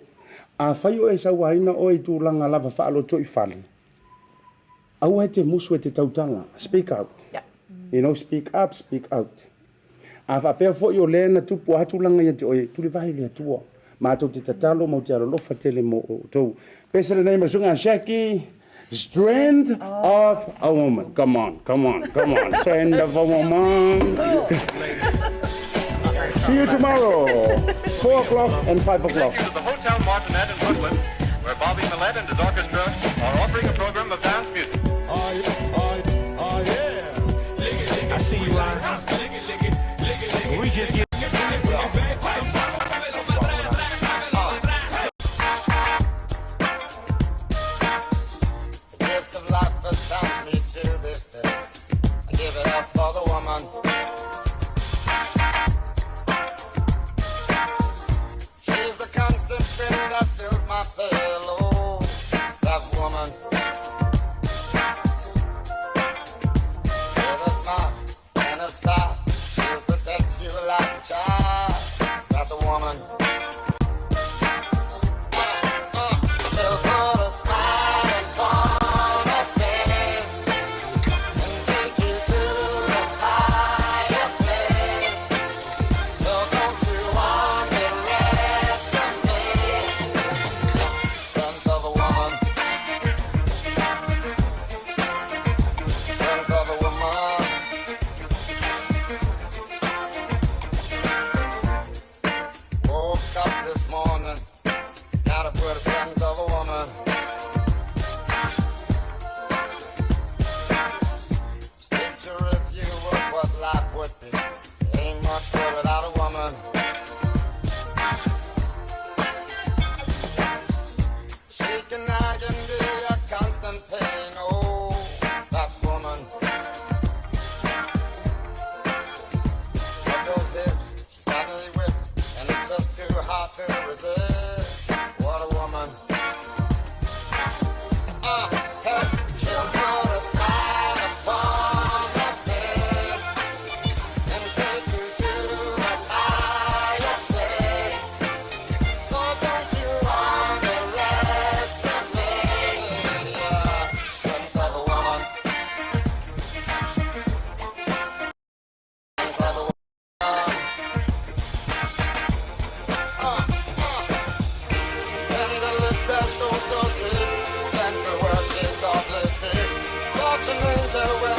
a fai o e sauaina o I tūlanga lava fa alo toi fale au e te musu e te tautanga speak out. Yeah. You know, speak up, speak out. A fa pea fo I o le na tupu atulanga ia te oe tuli vai le atua mātou te tatalo mau te arolofa tele mo tou. Pesa le nei masunga Shaki, strength of a woman. Come on. Strength of a woman. See you tomorrow, 4 o'clock and 5 o'clock. Thank you to the Hotel Martinet in Brooklyn, where Bobby Millett and his orchestra are offering a program of dance music. Oh yeah. I see you, Ron. We just get. Gift of life has found me to this day. I give it up for the woman. She's the constant thing that fills my soul. Oh, that woman. With a smile and a style, she'll protect you like a child. That's a woman. She'll put a smile upon her face and take you to the higher place. So don't you underestimate the strength of a woman. Strength of a woman. Woke up this morning, gotta put a strength of a woman. Scripture review of what life would be. Ain't much good without a woman. She can nag and be a constant pain. Oh, that woman. But those hips, she's got me whipped, and it's just too hard to resist. What a woman. Hey, she'll put a smile upon her face and take you to a higher place. So don't you underestimate the strength of a woman. Strength of a woman. Tender lips, they're so sweet. Gentle where she softly speaks. Such an angel.